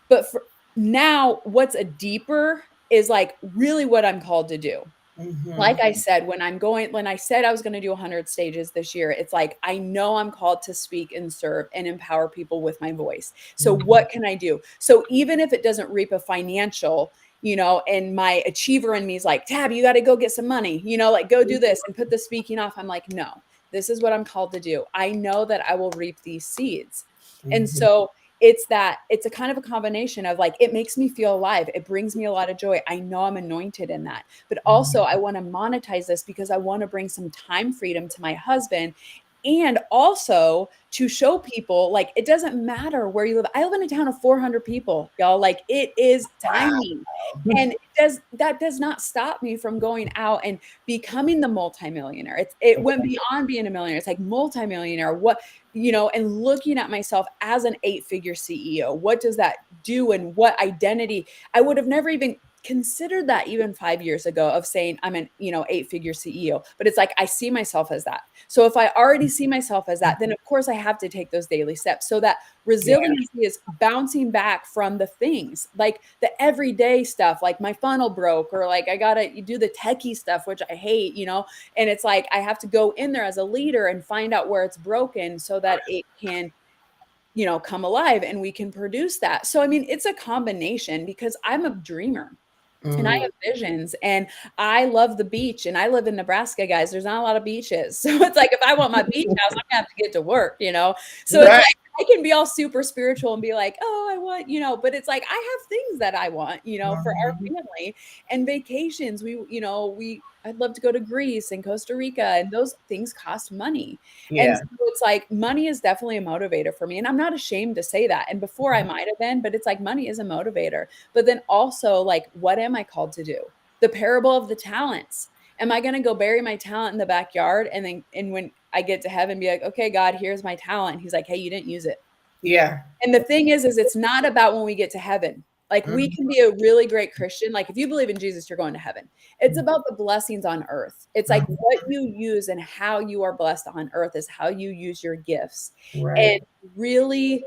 But for now, what's a deeper is like really what I'm called to do. Mm-hmm. Like I said, when I said I was going to do 100 stages this year, it's like, I know I'm called to speak and serve and empower people with my voice. So what can I do? So even if it doesn't reap a financial, and my achiever in me is like, Tab, you got to go get some money, like go do this and put the speaking off. I'm like, no, this is what I'm called to do. I know that I will reap these seeds. And Mm-hmm. so it's a kind of a combination of like, it makes me feel alive. It brings me a lot of joy. I know I'm anointed in that. But also, I want to monetize this because I want to bring some time freedom to my husband, and also to show people like it doesn't matter where you live. I live in a town of 400 people, y'all. Like, it is Wow. tiny. And that does not stop me from going out and becoming the multimillionaire. It went beyond being a millionaire. It's like multimillionaire. And looking at myself as an 8-figure CEO. What does that do, and what identity? I would have never even considered that even 5 years ago, of saying I'm an 8-figure CEO. But it's like, I see myself as that. So if I already see myself as that, then of course I have to take those daily steps. So that Yeah. resiliency is bouncing back from the things, like the everyday stuff, like my funnel broke, or like I gotta do the techie stuff, which I hate, and it's like I have to go in there as a leader and find out where it's broken so that it can come alive and we can produce that. So I mean, it's a combination, because I'm a dreamer and I Mm. have visions, and I love the beach, and I live in Nebraska, guys. There's not a lot of beaches. So it's like, if I want my beach house, I'm gonna have to get to work. So it's Right. like, I can be all super spiritual and be like, oh, I want, but it's like, I have things that I want, for our Mhm. family, and vacations. I'd love to go to Greece and Costa Rica, and those things cost money. And Yeah. so it's like, money is definitely a motivator for me. And I'm not ashamed to say that. And before, I might have been, but it's like, money is a motivator. But then also, like, what am I called to do? The parable of the talents. Am I going to go bury my talent in the backyard, and when I get to heaven, be like, okay, God, here's my talent. He's like, hey, you didn't use it. Yeah. And the thing is it's not about when we get to heaven. Like, we Mhm. can be a really great Christian. Like, if you believe in Jesus, you're going to heaven. It's about the blessings on earth. It's like, Mhm. what you use and how you are blessed on earth is how you use your gifts. And Right. really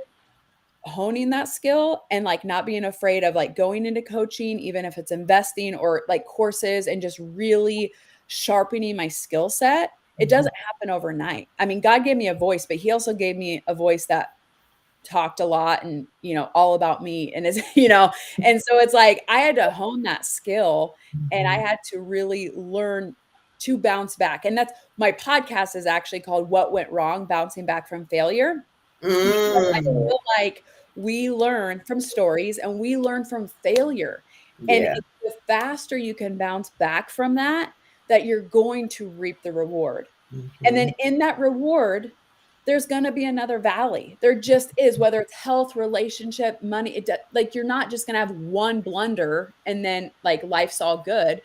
honing that skill, and like not being afraid of like going into coaching, even if it's investing or like courses, and just really sharpening my skill set. It Mhm. doesn't happen overnight. I mean, God gave me a voice, but he also gave me a voice that talked a lot and, all about me and is, and so it's like I had to hone that skill and I had to really learn to bounce back. And that's my podcast is actually called What Went Wrong, Bouncing Back from Failure. Because I Mm, feel like we learn from stories and we learn from failure. And yeah. the faster you can bounce back from that, that you're going to reap the reward. And then Mhm. in that reward, there's going to be another valley. There just is, whether it's health, relationship, money, like you're not just going to have one blunder and then like life's all good.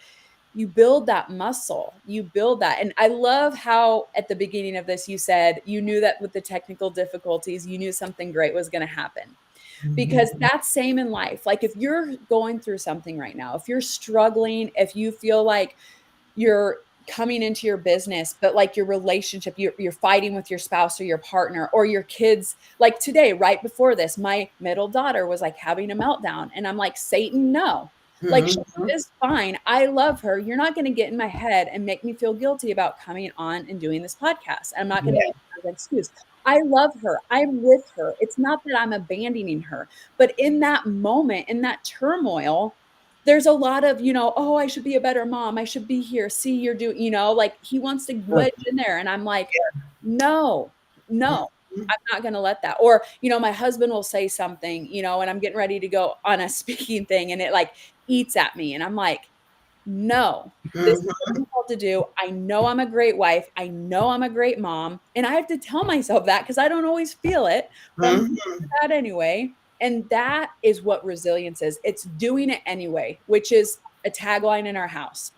You build that muscle, you build that. And I love how at the beginning of this, you said you knew that with the technical difficulties, you knew something great was going to happen because Mhm. that's same in life. Like if you're going through something right now, if you're struggling, if you feel like you're coming into your business, but like your relationship, you're fighting with your spouse or your partner or your kids. Like today, right before this, my middle daughter was like having a meltdown. And I'm like, Satan, no. Like she Mhm. is fine. I love her. You're not going to get in my head and make me feel guilty about coming on and doing this podcast. I'm not going to Yeah. use that as an excuse. I love her. I'm with her. It's not that I'm abandoning her, but in that moment, in that turmoil, there's a lot of, oh, I should be a better mom. I should be here. See, you're doing, like he wants to wedge in there. And I'm like, no, no, Mhm. I'm not going to let that. Or, my husband will say something, and I'm getting ready to go on a speaking thing and it like eats at me. And I'm like, no, this is what Mhm. I'm called to do. I know I'm a great wife. I know I'm a great mom. And I have to tell myself that because I don't always feel it, but I'm doing Mhm. that anyway. And that is what resilience is. It's doing it anyway, which is a tagline in our house.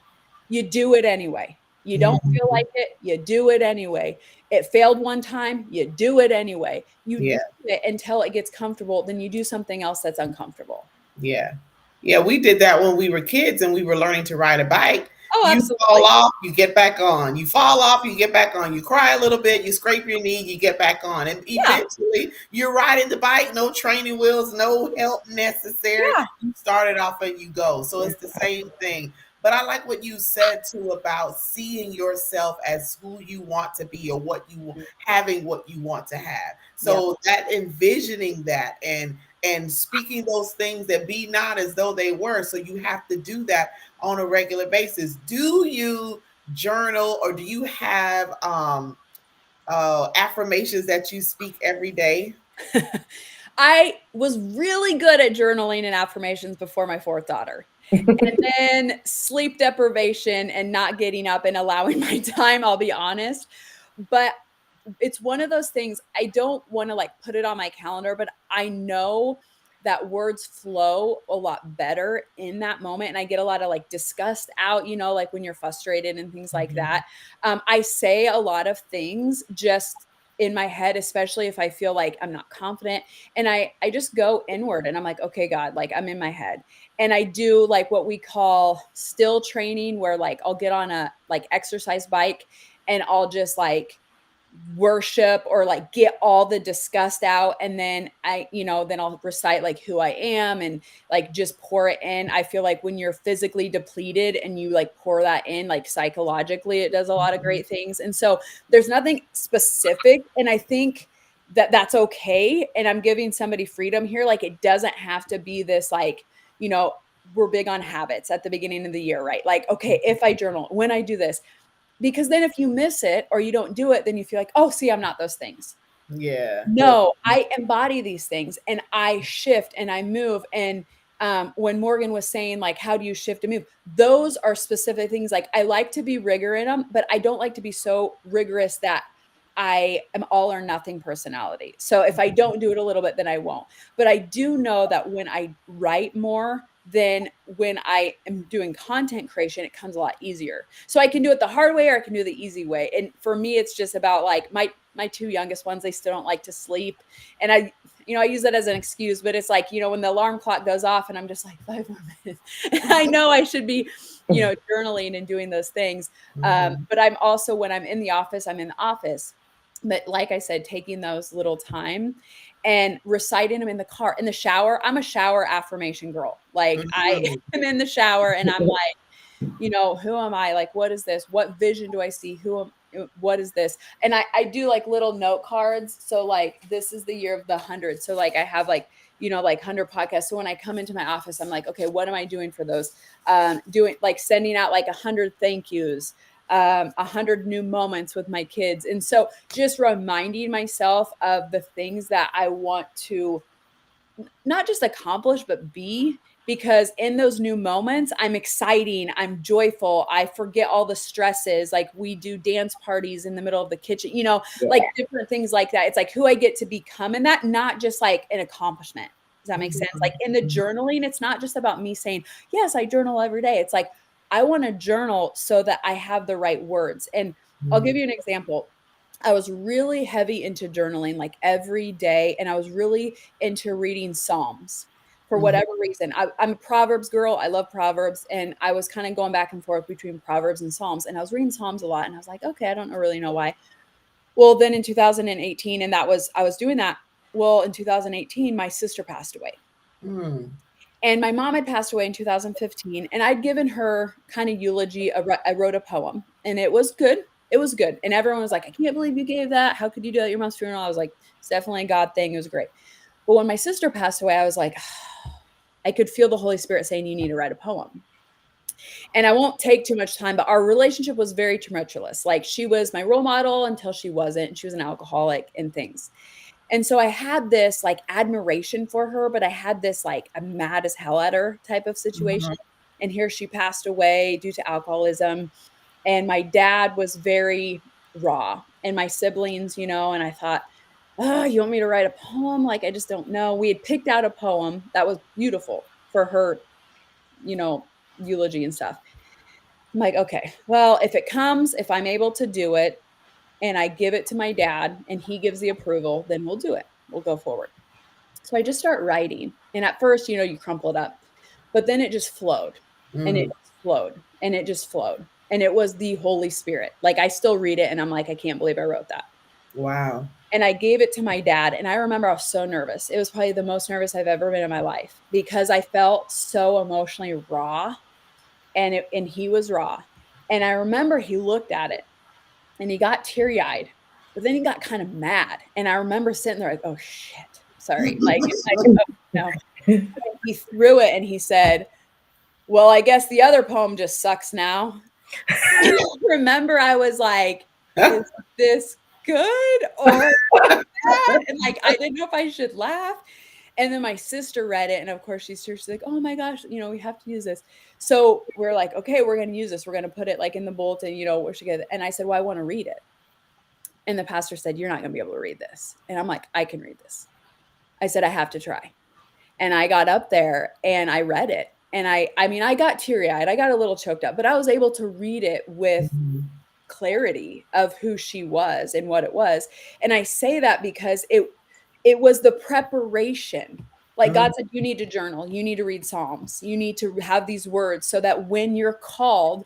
You do it anyway. You don't feel Mhm. like it, you do it anyway. It failed one time, you do it anyway. You Yeah. do it until it gets comfortable, then you do something else that's uncomfortable. Yeah. Yeah, we did that when we were kids and we were learning to ride a bike. Oh, You fall absolutely. off, you get back on. You fall off, you get back on. You cry a little bit, you scrape your knee, you get back on. And Yeah, eventually you're riding the bike, no training wheels, no help necessary. yeah. You started off and you go. So it's the same thing. But I like what you said too about seeing yourself as who you want to be or what you having what you want to have. Yep. So that envisioning that and speaking those things that be not as though they were. So you have to do that on a regular basis. Do you journal or do you have affirmations that you speak every day? I was really good at journaling and affirmations before my fourth daughter. And then sleep deprivation and not getting up and allowing my time, I'll be honest. But it's one of those things I don't want to like put it on my calendar, but I know that words flow a lot better in that moment. And I get a lot of like disgust out, like when you're frustrated and things like Mhm. that. I say a lot of things just in my head, especially if I feel like I'm not confident. And I just go inward and I'm like, okay, God, like I'm in my head. And I do like what we call still training, where like I'll get on a like exercise bike and I'll just like worship or like get all the disgust out, and then then I'll recite like who I am and like just pour it in. I feel like when you're physically depleted and you like pour that in, like psychologically it does a lot of great things. And so there's nothing specific, and I think that that's okay, and I'm giving somebody freedom here. Like it doesn't have to be this like, we're big on habits at the beginning of the year, right? Like, okay, if I journal, when I do this, because then if you miss it or you don't do it, then you feel like, oh, see, I'm not those things. Yeah. No, I embody these things and I shift and I move. And when Morgan was saying, like, how do you shift and move? Those are specific things. Like, I like to be rigor in them, but I don't like to be so rigorous that I am all or nothing personality. So if I don't do it a little bit, then I won't. But I do know that when I write more, then when I am doing content creation, it comes a lot easier. So I can do it the hard way or I can do it the easy way. And for me, it's just about like my two youngest ones, they still don't like to sleep. And I use that as an excuse, but it's like, when the alarm clock goes off and I'm just like 5 more minutes. And I know I should be, journaling and doing those things. Mhm. But I'm also, when I'm in the office, I'm in the office. But like I said, taking those little time and reciting them in the car, in the shower. I'm a shower affirmation girl. Like I Mhm. am in the shower and I'm like, who am I? Like, what is this? What vision do I see? what is this? And I do like little note cards. So like, this is the year of the 100. So like, I have like, like 100 podcasts. So when I come into my office, I'm like, okay, what am I doing for those? Doing like sending out like 100 thank yous, 100 new moments with my kids. And so just reminding myself of the things that I want to not just accomplish, but be, because in those new moments, I'm exciting, I'm joyful, I forget all the stresses. Like we do dance parties in the middle of the kitchen, like different things like that. It's like who I get to become in that, not just like an accomplishment. Does that make sense? Like in the journaling, it's not just about me saying, yes, I journal every day. It's like, I want to journal so that I have the right words. And I'll give you an example. I was really heavy into journaling like every day. And I was really into reading Psalms for whatever reason. I'm a Proverbs girl. I love Proverbs. And I was kind of going back and forth between Proverbs and Psalms. And I was reading Psalms a lot. And I was like, okay, I don't really know why. Well, then in 2018, and I was doing that. Well, in 2018, my sister passed away. And my mom had passed away in 2015. And I'd given her kind of eulogy. I wrote a poem and it was good. It was good. And everyone was like, I can't believe you gave that. How could you do that at your mom's funeral? I was like, it's definitely a God thing. It was great. But when my sister passed away, I was like, I could feel the Holy Spirit saying, you need to write a poem. And I won't take too much time, but our relationship was very tumultuous. Like she was my role model until she wasn't. And she was an alcoholic and things. And so I had this like admiration for her, but I had this like I'm mad as hell at her type of situation. And here she passed away due to alcoholism. And my dad was very raw, and my siblings, and I thought, oh, you want me to write a poem? Like, I just don't know. We had picked out a poem that was beautiful for her, eulogy and stuff. I'm like, okay, well, if I'm able to do it and I give it to my dad and he gives the approval, then we'll do it. We'll go forward. So I just start writing. And at first, you crumple it up, but then it just flowed and it just flowed and it just flowed. And it was the Holy Spirit. Like I still read it and I'm like, I can't believe I wrote that. Wow. And I gave it to my dad. And I remember I was so nervous. It was probably the most nervous I've ever been in my life because I felt so emotionally raw and he was raw. And I remember he looked at it and he got teary-eyed, but then he got kind of mad. And I remember sitting there like, oh shit, sorry. Like oh, no. He threw it and he said, well, I guess the other poem just sucks now. And I remember I was like, is this good or bad? And like, I didn't know if I should laugh. And then my sister read it. And of course she's like, oh my gosh, we have to use this. So we're like, okay, we're going to use this. We're going to put it like in the bulletin, we're together. And I said, well, I want to read it. And the pastor said, you're not going to be able to read this. And I'm like, I can read this. I said, I have to try. And I got up there and I read it. And I got teary-eyed. I got a little choked up, but I was able to read it with clarity of who she was and what it was. And I say that because it was the preparation. Like God said, you need to journal, you need to read Psalms, you need to have these words so that when you're called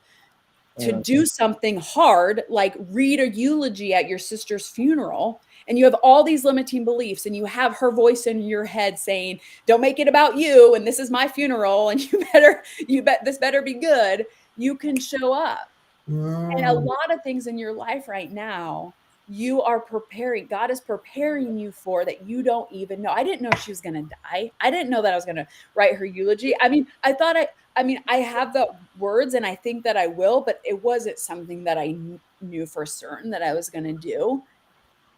to do something hard, like read a eulogy at your sister's funeral, and you have all these limiting beliefs and you have her voice in your head saying, don't make it about you. And this is my funeral. And this better be good. You can show up. And a lot of things in your life right now, you are preparing. God is preparing you for that. You don't even know. I didn't know she was going to die. I didn't know that I was going to write her eulogy. I mean, I have the words and I think that I will, but it wasn't something that I knew for certain that I was going to do.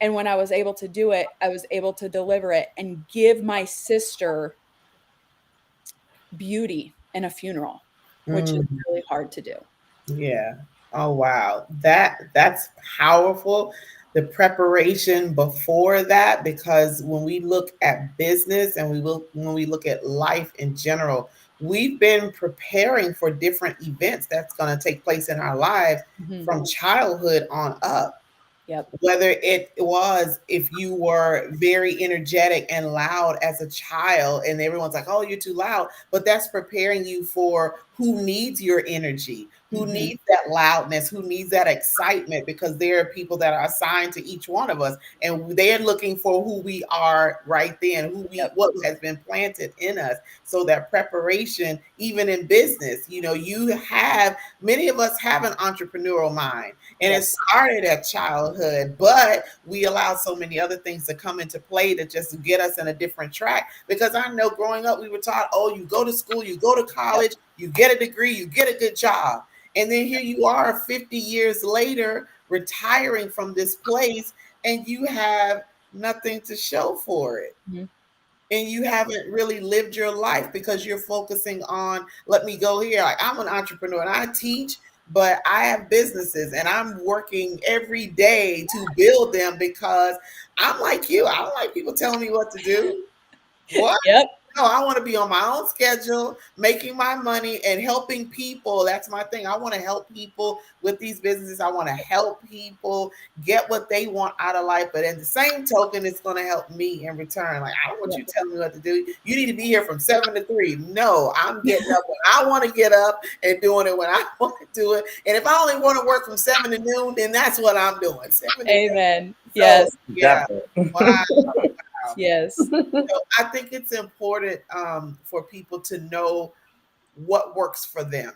And when I was able to do it, I was able to deliver it and give my sister beauty in a funeral, which is really hard to do. Yeah. Oh wow. That's powerful. The preparation before that, because when we look at business and when we look at life in general, we've been preparing for different events that's going to take place in our lives from childhood on up. Yep. Whether it was if you were very energetic and loud as a child and everyone's like, oh, you're too loud, but that's preparing you for who needs your energy, who needs that loudness, who needs that excitement, because there are people that are assigned to each one of us, and they're looking for who we are right then, what has been planted in us. So that preparation, even in business, many of us have an entrepreneurial mind, and it started at childhood, but we allow so many other things to come into play to just get us in a different track. Because I know growing up, we were taught, oh, you go to school, you go to college, you get a degree, you get a good job. And then here you are 50 years later, retiring from this place, and you have nothing to show for it. Mm-hmm. And you haven't really lived your life because you're focusing on, let me go here. Like, I'm an entrepreneur and I teach, but I have businesses and I'm working every day to build them, because I'm like you. I don't like people telling me what to do. What? Yep. No, I want to be on my own schedule, making my money and helping people. That's my thing. I want to help people with these businesses. I want to help people get what they want out of life. But in the same token, it's going to help me in return. Like, I don't want you telling me what to do. You need to be here from 7 to 3. No, I'm getting up when I want to get up and doing it when I want to do it. And if I only want to work from 7 to noon, then that's what I'm doing. 7 to Amen. 7. Yes. So, yeah. Wow. Yes. So I think it's important for people to know what works for them.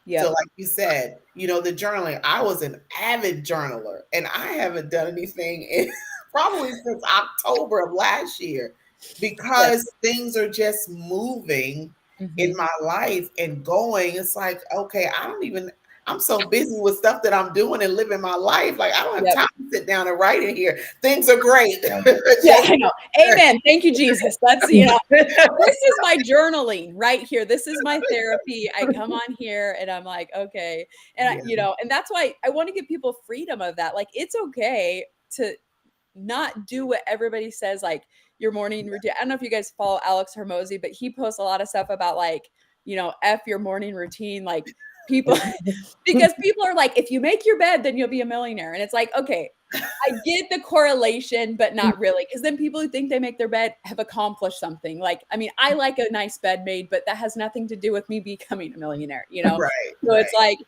Yeah. So like you said, the journaling, I was an avid journaler, and I haven't done anything probably since October of last year, because things are just moving in my life and going. It's like, okay, I'm so busy with stuff that I'm doing and living my life. Like, I don't have time to sit down and write in here. Things are great. Yeah, I know. Amen. Thank you, Jesus. That's, this is my journaling right here. This is my therapy. I come on here and I'm like, okay. And, and that's why I want to give people freedom of that. Like, it's okay to not do what everybody says, like your morning routine. I don't know if you guys follow Alex Hermosi, but he posts a lot of stuff about like, F your morning routine, like people, because people are like, if you make your bed, then you'll be a millionaire. And it's like, okay, I get the correlation, but not really. Because then people who think they make their bed have accomplished something. Like, I mean, I like a nice bed made, but that has nothing to do with me becoming a millionaire, Right. So it's like,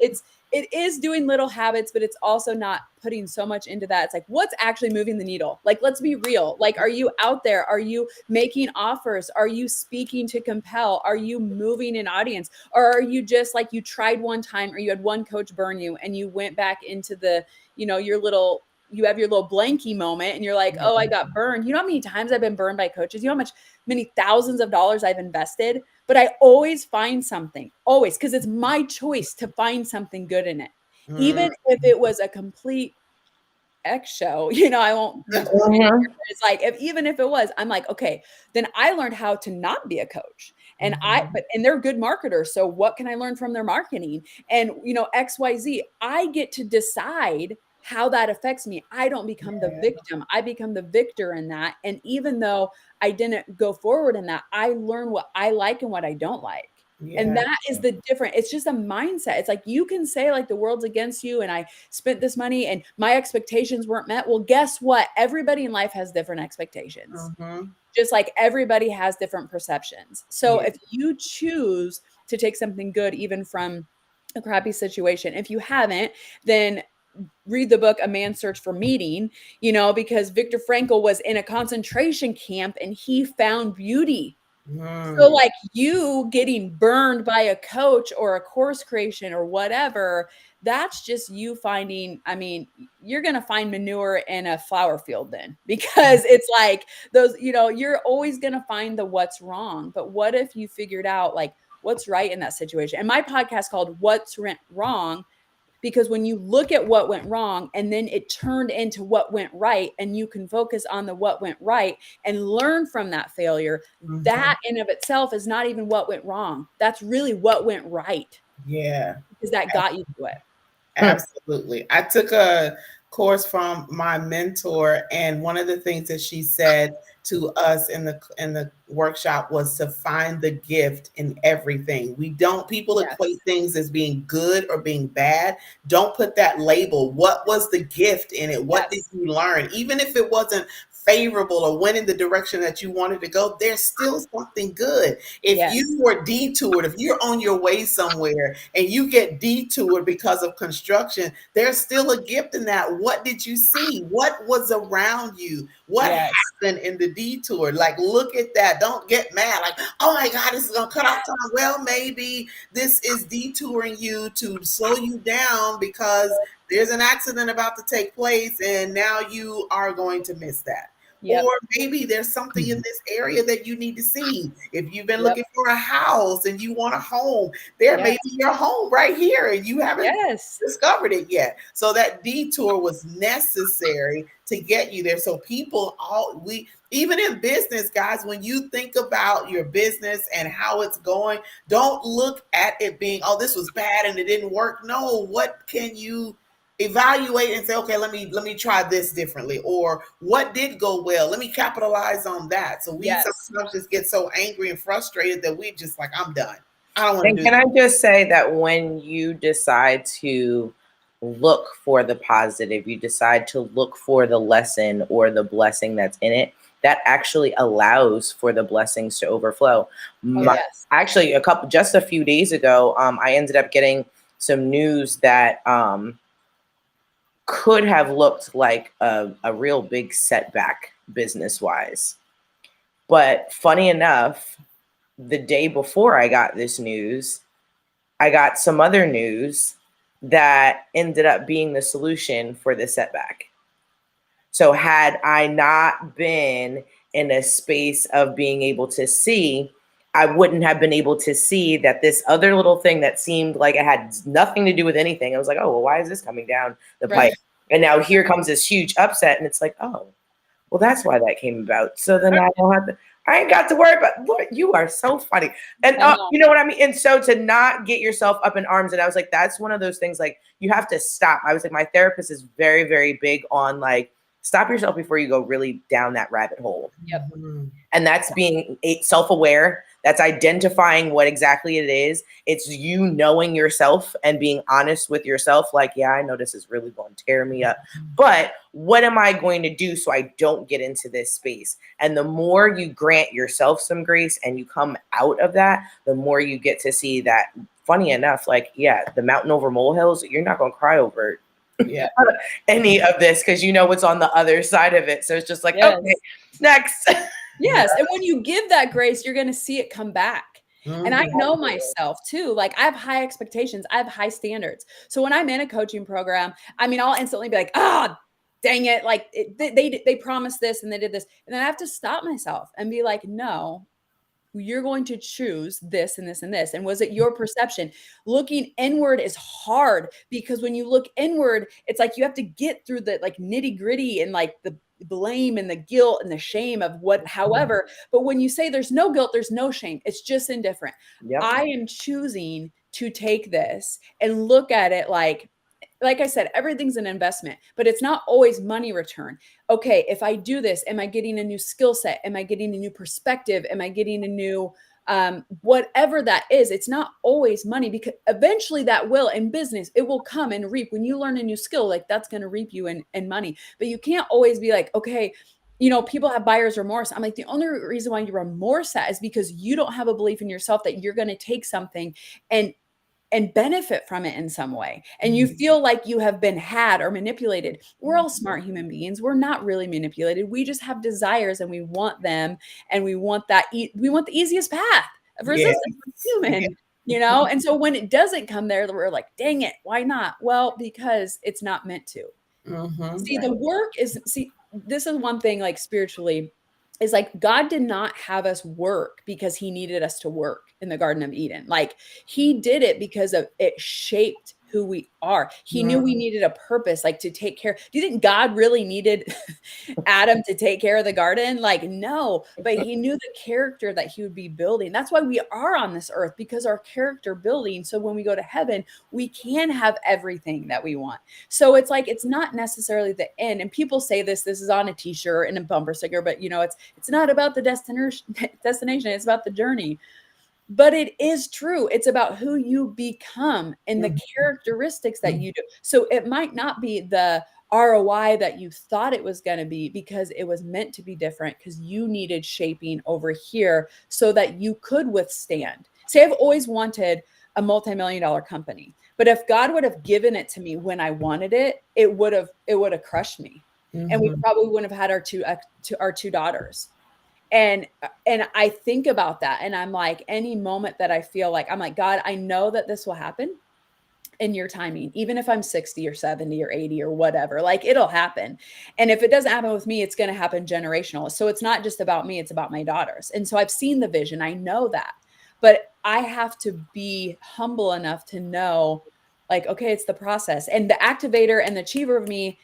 it is doing little habits, but it's also not putting so much into that. It's like, what's actually moving the needle? Like, let's be real. Like, are you out there? Are you making offers? Are you speaking to compel? Are you moving an audience? Or are you just like, you tried one time, or you had one coach burn you and you went back into the, you have your little blankie moment and you're like, oh, I got burned. You know how many times I've been burned by coaches? You know how many thousands of dollars I've invested, but I always find something, always, because it's my choice to find something good in it. Even if it was a complete X show, I won't. It's like, even if it was, I'm like, okay, then I learned how to not be a coach. And and they're good marketers. So what can I learn from their marketing? And, XYZ, I get to decide how that affects me. I don't become the victim. I become the victor in that. And even though I didn't go forward in that, I learn what I like and what I don't like. And that is the difference. It's just a mindset. It's like, you can say like the world's against you and I spent this money and my expectations weren't met. Well, guess what? Everybody in life has different expectations. Just like everybody has different perceptions. So if you choose to take something good, even from a crappy situation, if you haven't, then read the book, A Man's Search for Meaning, because Viktor Frankl was in a concentration camp and he found beauty. So like, you getting burned by a coach or a course creation or whatever, that's just you finding, you're going to find manure in a flower field then, because it's like those, you're always going to find the what's wrong. But what if you figured out like what's right in that situation? And my podcast called What's Went Wrong, because when you look at what went wrong and then it turned into what went right, and you can focus on the what went right and learn from that failure, that in of itself is not even what went wrong. That's really what went right. Yeah. Because that got you to it. Absolutely. I took a course from my mentor, and one of the things that she said to us in the workshop was to find the gift in everything. People equate things as being good or being bad. Don't put that label. What was the gift in it? What did you learn? Even if it wasn't favorable or went in the direction that you wanted to go, there's still something good. If Yes. you were detoured, if you're on your way somewhere and you get detoured because of construction, there's still a gift in that. What did you see? What was around you? What Yes. happened in the detour? Like, look at that. Don't get mad. Like, oh my God, this is going to cut off time. Well, maybe this is detouring you to slow you down because there's an accident about to take place and now you are going to miss that. Yep. Or maybe there's something in this area that you need to see. If you've been Yep. looking for a house and you want a home, there may Yes. be your home right here and you haven't Yes. discovered it yet. So that detour was necessary to get you there. So people, even in business, guys, when you think about your business and how it's going, don't look at it being, oh, this was bad and it didn't work. No, what can you evaluate and say, okay, let me try this differently, or what did go well, let me capitalize on that. So we sometimes just get so angry and frustrated that we just like, I'm done, I don't want to do Can that. I just say that when you decide to look for the positive, you decide to look for the lesson or the blessing that's in it, that actually allows for the blessings to overflow. Yes. Actually, just a few days ago, I ended up getting some news that could have looked like a real big setback business wise. But funny enough, the day before I got this news, I got some other news that ended up being the solution for the setback. So had I not been in a space of being able to see, I wouldn't have been able to see that this other little thing that seemed like it had nothing to do with anything. I was like, oh, well, why is this coming down the pipe? And now here comes this huge upset. And it's like, oh, well, that's why that came about. So then I don't have to, I ain't got to worry about, Lord, you are so funny. And you know what I mean? And so to not get yourself up in arms. And I was like, that's one of those things, like, you have to stop. I was like, my therapist is very, very big on like, stop yourself before you go really down that rabbit hole. Yep. And that's being self-aware. That's identifying what exactly it is. It's you knowing yourself and being honest with yourself. Like, yeah, I know this is really going to tear me up, but what am I going to do so I don't get into this space? And the more you grant yourself some grace and you come out of that, the more you get to see that, funny enough, like, yeah, the mountain over molehills, you're not going to cry over any of this because you know what's on the other side of it. So it's just like, okay, next. Yes. And when you give that grace, you're going to see it come back. And I know myself too. Like, I have high expectations. I have high standards. So when I'm in a coaching program, I mean, I'll instantly be like, dang it. Like they promised this and they did this. And then I have to stop myself and be like, no, you're going to choose this and this and this. And was it your perception? Looking inward is hard because when you look inward, it's like you have to get through the like nitty gritty and like the blame and the guilt and the shame of what, however, but when you say there's no guilt, there's no shame, it's just indifferent. I am choosing to take this and look at it like I said, everything's an investment, but it's not always money return. Okay, if I do this, am I getting a new skill set? Am I getting a new perspective? Am I getting a new whatever that is? It's not always money, because eventually that will, in business, it will come and reap. When you learn a new skill, like that's going to reap you in money. But you can't always be like, okay, you know, people have buyer's remorse. I'm like, the only reason why you remorse that is because you don't have a belief in yourself that you're going to take something and benefit from it in some way. And you feel like you have been had or manipulated. We're all smart human beings. We're not really manipulated. We just have desires and we want them. And we want that. We want the easiest path of resistance. Human, you know? And so when it doesn't come there, we're like, dang it, why not? Well, because it's not meant to. See, the work is, this is one thing, like spiritually, is like God did not have us work because he needed us to work in the Garden of Eden. Like, he did it because of it shaped who we are. He knew we needed a purpose, like to take care. Do you think God really needed Adam to take care of the garden? Like, no, but he knew the character that he would be building. That's why we are on this earth, because our character building. So when we go to heaven, we can have everything that we want. So it's like, it's not necessarily the end. And people say this is on a t-shirt and a bumper sticker, but you know, it's not about the destination. It's about the journey. But it is true. It's about who you become and the characteristics that you do. So it might not be the, ROI that you thought it was going to be, because it was meant to be different, because you needed shaping over here so that you could withstand. See, I've always wanted a multi-million-dollar company, but if God would have given it to me when I wanted it, it would have crushed me. And we probably wouldn't have had our two daughters. And I think about that, and I'm like, any moment that I feel like, I'm like, God, I know that this will happen in your timing, even if I'm 60 or 70 or 80 or whatever, like it'll happen. And if it doesn't happen with me, it's going to happen generational. So it's not just about me, it's about my daughters. And so I've seen the vision. I know that, but I have to be humble enough to know, like, okay, it's the process. And the activator and the achiever of me,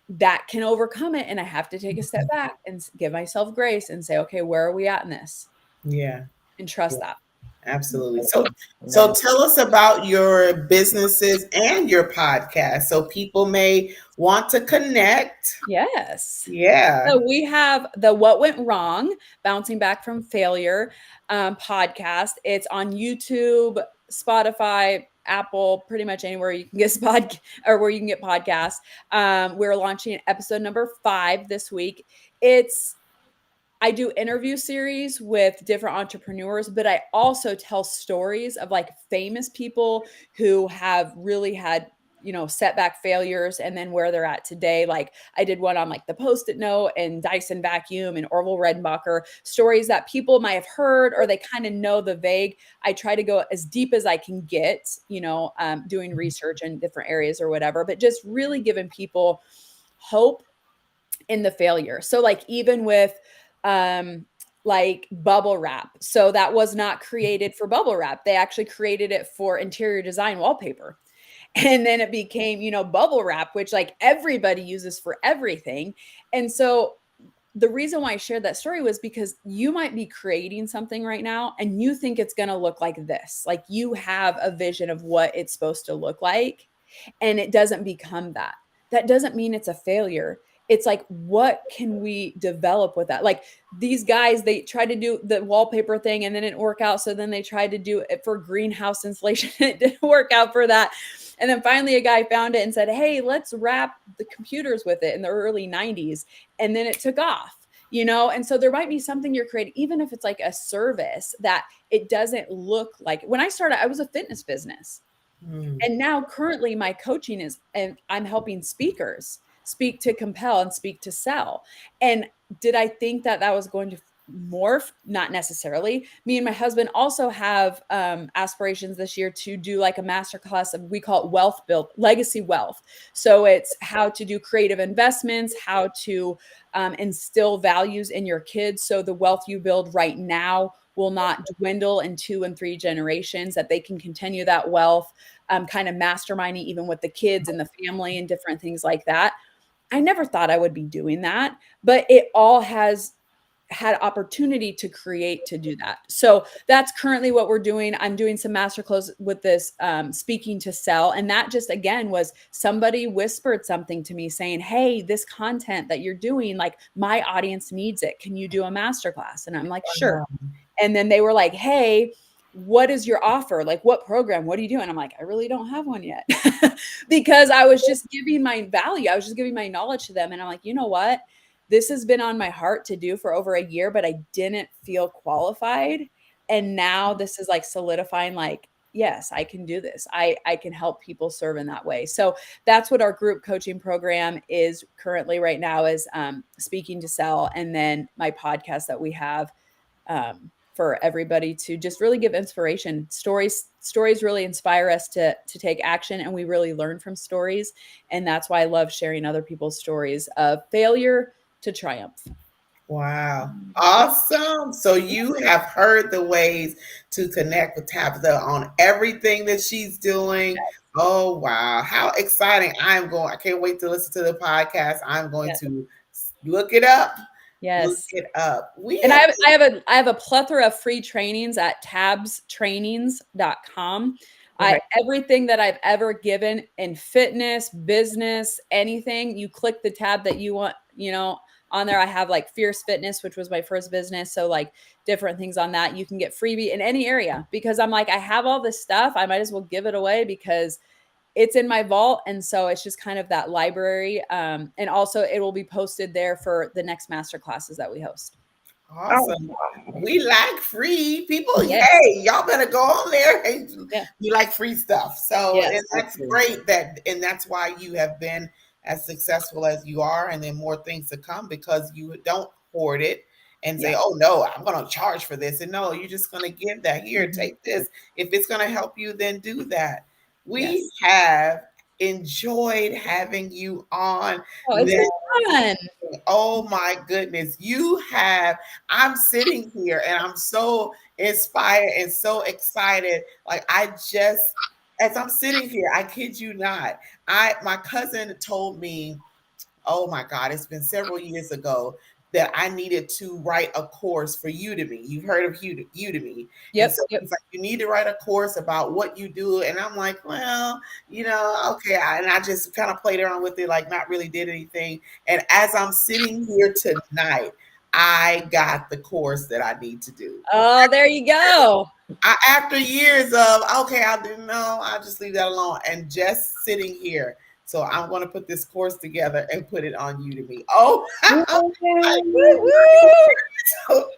that can overcome it. And I have to take a step back and give myself grace and say, okay, where are we at in this? Yeah. And trust Yeah. that. Absolutely. So tell us about your businesses and your podcast, so people may want to connect. Yes. Yeah. So we have the What Went Wrong, Bouncing Back from Failure podcast. It's on YouTube, Spotify, Apple, pretty much anywhere you can get where you can get podcasts. We're launching episode number 5 this week. I do interview series with different entrepreneurs, but I also tell stories of like famous people who have really had, setback failures, and then where they're at today. Like I did one on like the Post-it note and Dyson vacuum and Orville Redenbacher, stories that people might have heard or they kind of know the vague. I try to go as deep as I can get, doing research in different areas or whatever, but just really giving people hope in the failure. So like even with like bubble wrap. So that was not created for bubble wrap. They actually created it for interior design wallpaper. And then it became, bubble wrap, which like everybody uses for everything. And so the reason why I shared that story was because you might be creating something right now and you think it's going to look like this. Like you have a vision of what it's supposed to look like, and it doesn't become that. That doesn't mean it's a failure. It's like, what can we develop with that? Like these guys, they tried to do the wallpaper thing and then it didn't work out. So then they tried to do it for greenhouse insulation. It didn't work out for that. And then finally a guy found it and said, hey, let's wrap the computers with it in the early 90s. And then it took off. And so there might be something you're creating, even if it's like a service that it doesn't look like. When I started, I was a fitness business. And now currently my coaching is, and I'm helping speakers speak to compel and speak to sell. And did I think that that was going to morph? Not necessarily. Me and my husband also have aspirations this year to do like a masterclass of, we call it wealth build, legacy wealth. So it's how to do creative investments, how to instill values in your kids, so the wealth you build right now will not dwindle in 2 and 3 generations, that they can continue that wealth, kind of masterminding even with the kids and the family and different things like that. I never thought I would be doing that, but it all has had opportunity to create to do that. So that's currently what we're doing. I'm doing some masterclass with this speaking to sell. And that just, again, was somebody whispered something to me saying, hey, this content that you're doing, like my audience needs it. Can you do a masterclass? And I'm like, sure. And then they were like, hey, what is your offer? Like what program? What are you doing? I'm like, I really don't have one yet because I was just giving my value. I was just giving my knowledge to them. And I'm like, you know what? This has been on my heart to do for over a year, but I didn't feel qualified. And now this is like solidifying, like, yes, I can do this. I can help people serve in that way. So that's what our group coaching program is currently right now, is speaking to sell. And then my podcast that we have for everybody to just really give inspiration. Stories really inspire us to take action, and we really learn from stories. And that's why I love sharing other people's stories of failure to triumph. Wow. Awesome. So you have heard the ways to connect with Tabitha on everything that she's doing. Oh, wow. How exciting. I can't wait to listen to the podcast. I'm going to look it up. Yes. Look it up. I have a plethora of free trainings at tabstrainings.com. Okay. Everything that I've ever given in fitness, business, anything, you click the tab that you want, on there. I have like Fierce Fitness, which was my first business. So like different things on that. You can get freebie in any area, because I'm like, I have all this stuff. I might as well give it away, because it's in my vault. And so it's just kind of that library. And also it will be posted there for the next master classes that we host. Awesome. We like free people. Yes. Hey, y'all better go on there. Yeah. We like free stuff. So Yes. and that's great and that's why you have been as successful as you are, and then more things to come because you don't hoard it and say, oh no, I'm gonna charge for this. And no, you're just gonna give that. Here, take this. If it's gonna help you, then do that. We have enjoyed having you on. Oh, it's been fun. Oh my goodness. I'm sitting here and I'm so inspired and so excited. Like as I'm sitting here, I kid you not, my cousin told me, oh my God, it's been several years ago that I needed to write a course for Udemy. You've heard of Udemy. Yep. And so he's like, you need to write a course about what you do. And I'm like, well, okay. And I just kind of played around with it, like not really did anything. And as I'm sitting here tonight, I got the course that I need to do. Oh, there you go. After years of, okay, I'll just leave that alone. And just sitting here. So I'm going to put this course together and put it on Udemy. Oh,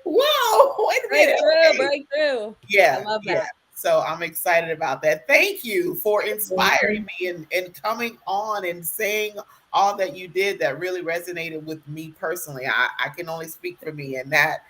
whoa! Wait a minute. Breakthrough. Yeah, I love that. Yeah. So I'm excited about that. Thank you for inspiring me and coming on and saying all that you did that really resonated with me personally. I can only speak for me, and that.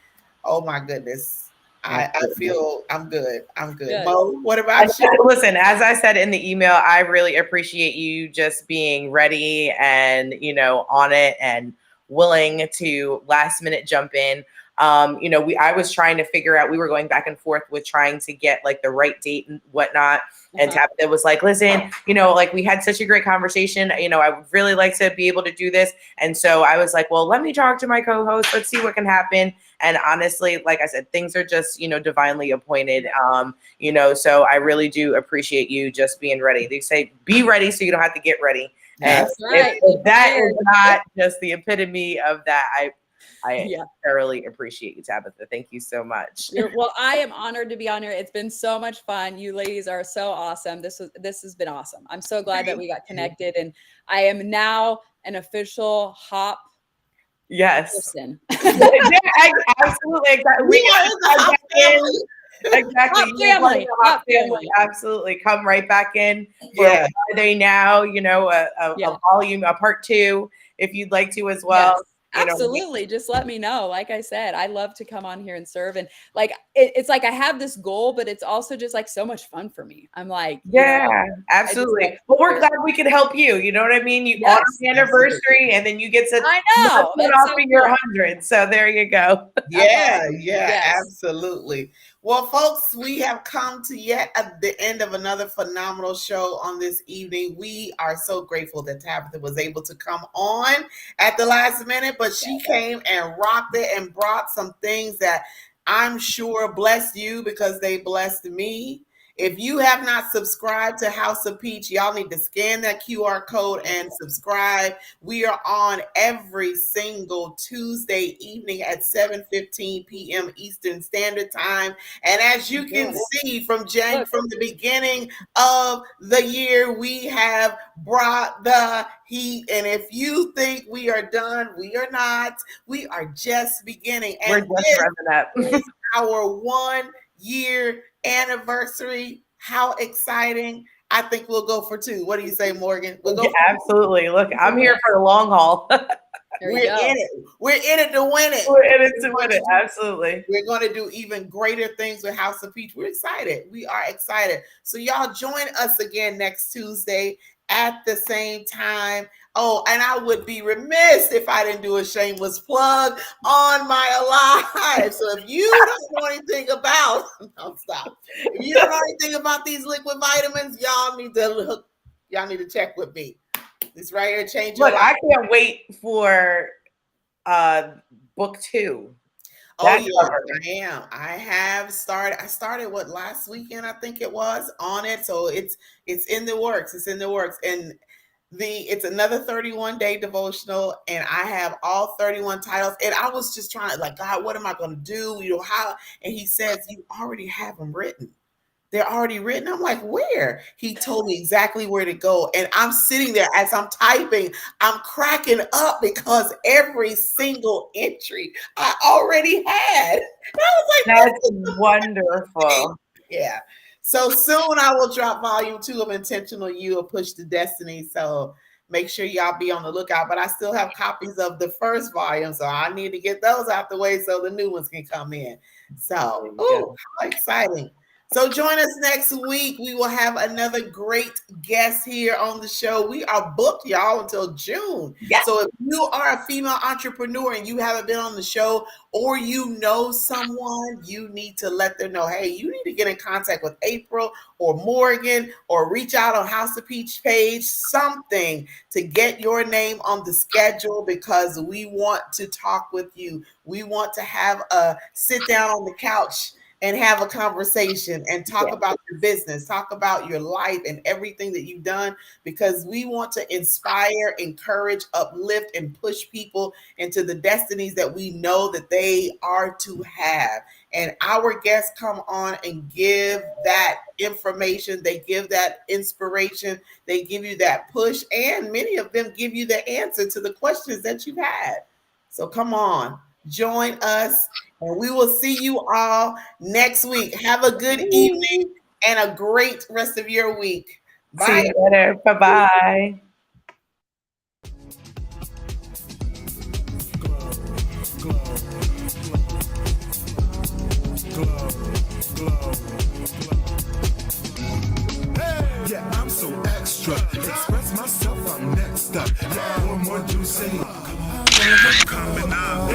Oh my goodness. I feel I'm good. I'm good. Mo, what about you? Listen, as I said in the email, I really appreciate you just being ready and, on it and willing to last minute jump in. I was trying to figure out, we were going back and forth with trying to get like the right date and whatnot. And Tabitha was like, listen, like we had such a great conversation. I would really like to be able to do this. And so I was like, well, let me talk to my co-host. Let's see what can happen. And honestly, like I said, things are just, divinely appointed. So I really do appreciate you just being ready. They say, be ready so you don't have to get ready. And if that is not just the epitome of that, I thoroughly appreciate you, Tabitha. Thank you so much. Well, I am honored to be on here. It's been so much fun. You ladies are so awesome. This has been awesome. I'm so glad that we got connected, and I am now an official Hop. Yes. Person. Absolutely. Exactly. We are the Hop family. Exactly. Hop family. Absolutely. Come right back in. Are they now? A volume, a part 2, if you'd like to as well. Yes. Absolutely. Just let me know. Like I said, I love to come on here and serve. And like, it's like I have this goal, but it's also just like so much fun for me. I'm like, absolutely. But we're glad we could help you. You know what I mean? You honor the anniversary and then you get to off of your 100. So there you go. Absolutely. Well, folks, we have come to the end of another phenomenal show on this evening. We are so grateful that Tabitha was able to come on at the last minute, but she came and rocked it and brought some things that I'm sure blessed you because they blessed me. If you have not subscribed to House of Peach, y'all need to scan that QR code and subscribe. We are on every single Tuesday evening at 7:15 p.m. Eastern Standard Time. And as you can see from the beginning of the year, we have brought the heat. And if you think we are done, we are not. We are just beginning. And we're just revving up. This is our 1 year anniversary. How exciting. I think we'll go for 2. What do you say, Morgan? We'll go absolutely. Look, I'm here for the long haul. We're in it. We're in it to win it. We're in it to win it. Absolutely. We're going to do even greater things with House of Peach. We're excited. We are excited. So y'all join us again next Tuesday at the same time. Oh, and I would be remiss if I didn't do a shameless plug on my live. So if you don't know anything about, don't stop. If you don't know anything about these liquid vitamins, y'all need to check with me. This right here change your life. I can't wait for book 2. I am. I started last weekend, I think it was, on it. So it's in the works. It's in the works. And it's another 31-day devotional, and I have all 31 titles. And I was just trying, like, God, what am I going to do? How? And he says, you already have them written. They're already written. I'm like, where? He told me exactly where to go. And I'm sitting there as I'm typing, I'm cracking up because every single entry I already had. And I was like, That's this is amazing. wonderful. Yeah. So soon I will drop volume 2 of Intentional You, A Push to Destiny. So make sure y'all be on the lookout. But I still have copies of the first volume. So I need to get those out the way so the new ones can come in. So, oh, how exciting. So join us next week. We will have another great guest here on the show. We are booked, y'all, until June. Yeah. So if you are a female entrepreneur and you haven't been on the show, or you know someone, you need to let them know, hey, you need to get in contact with April or Morgan, or reach out on House of Peach page, something to get your name on the schedule, because we want to talk with you. We want to have a sit down on the couch and have a conversation and talk about your business, talk about your life and everything that you've done, because we want to inspire, encourage, uplift, and push people into the destinies that we know that they are to have. And our guests come on and give that information. They give that inspiration. They give you that push. And many of them give you the answer to the questions that you've had. So come on, join us. And we will see you all next week. Have a good evening and a great rest of your week. Bye. See you later. Bye-bye. Yeah, I'm so extra. Express myself, I'm next up. Yeah, what more do you say? Coming up.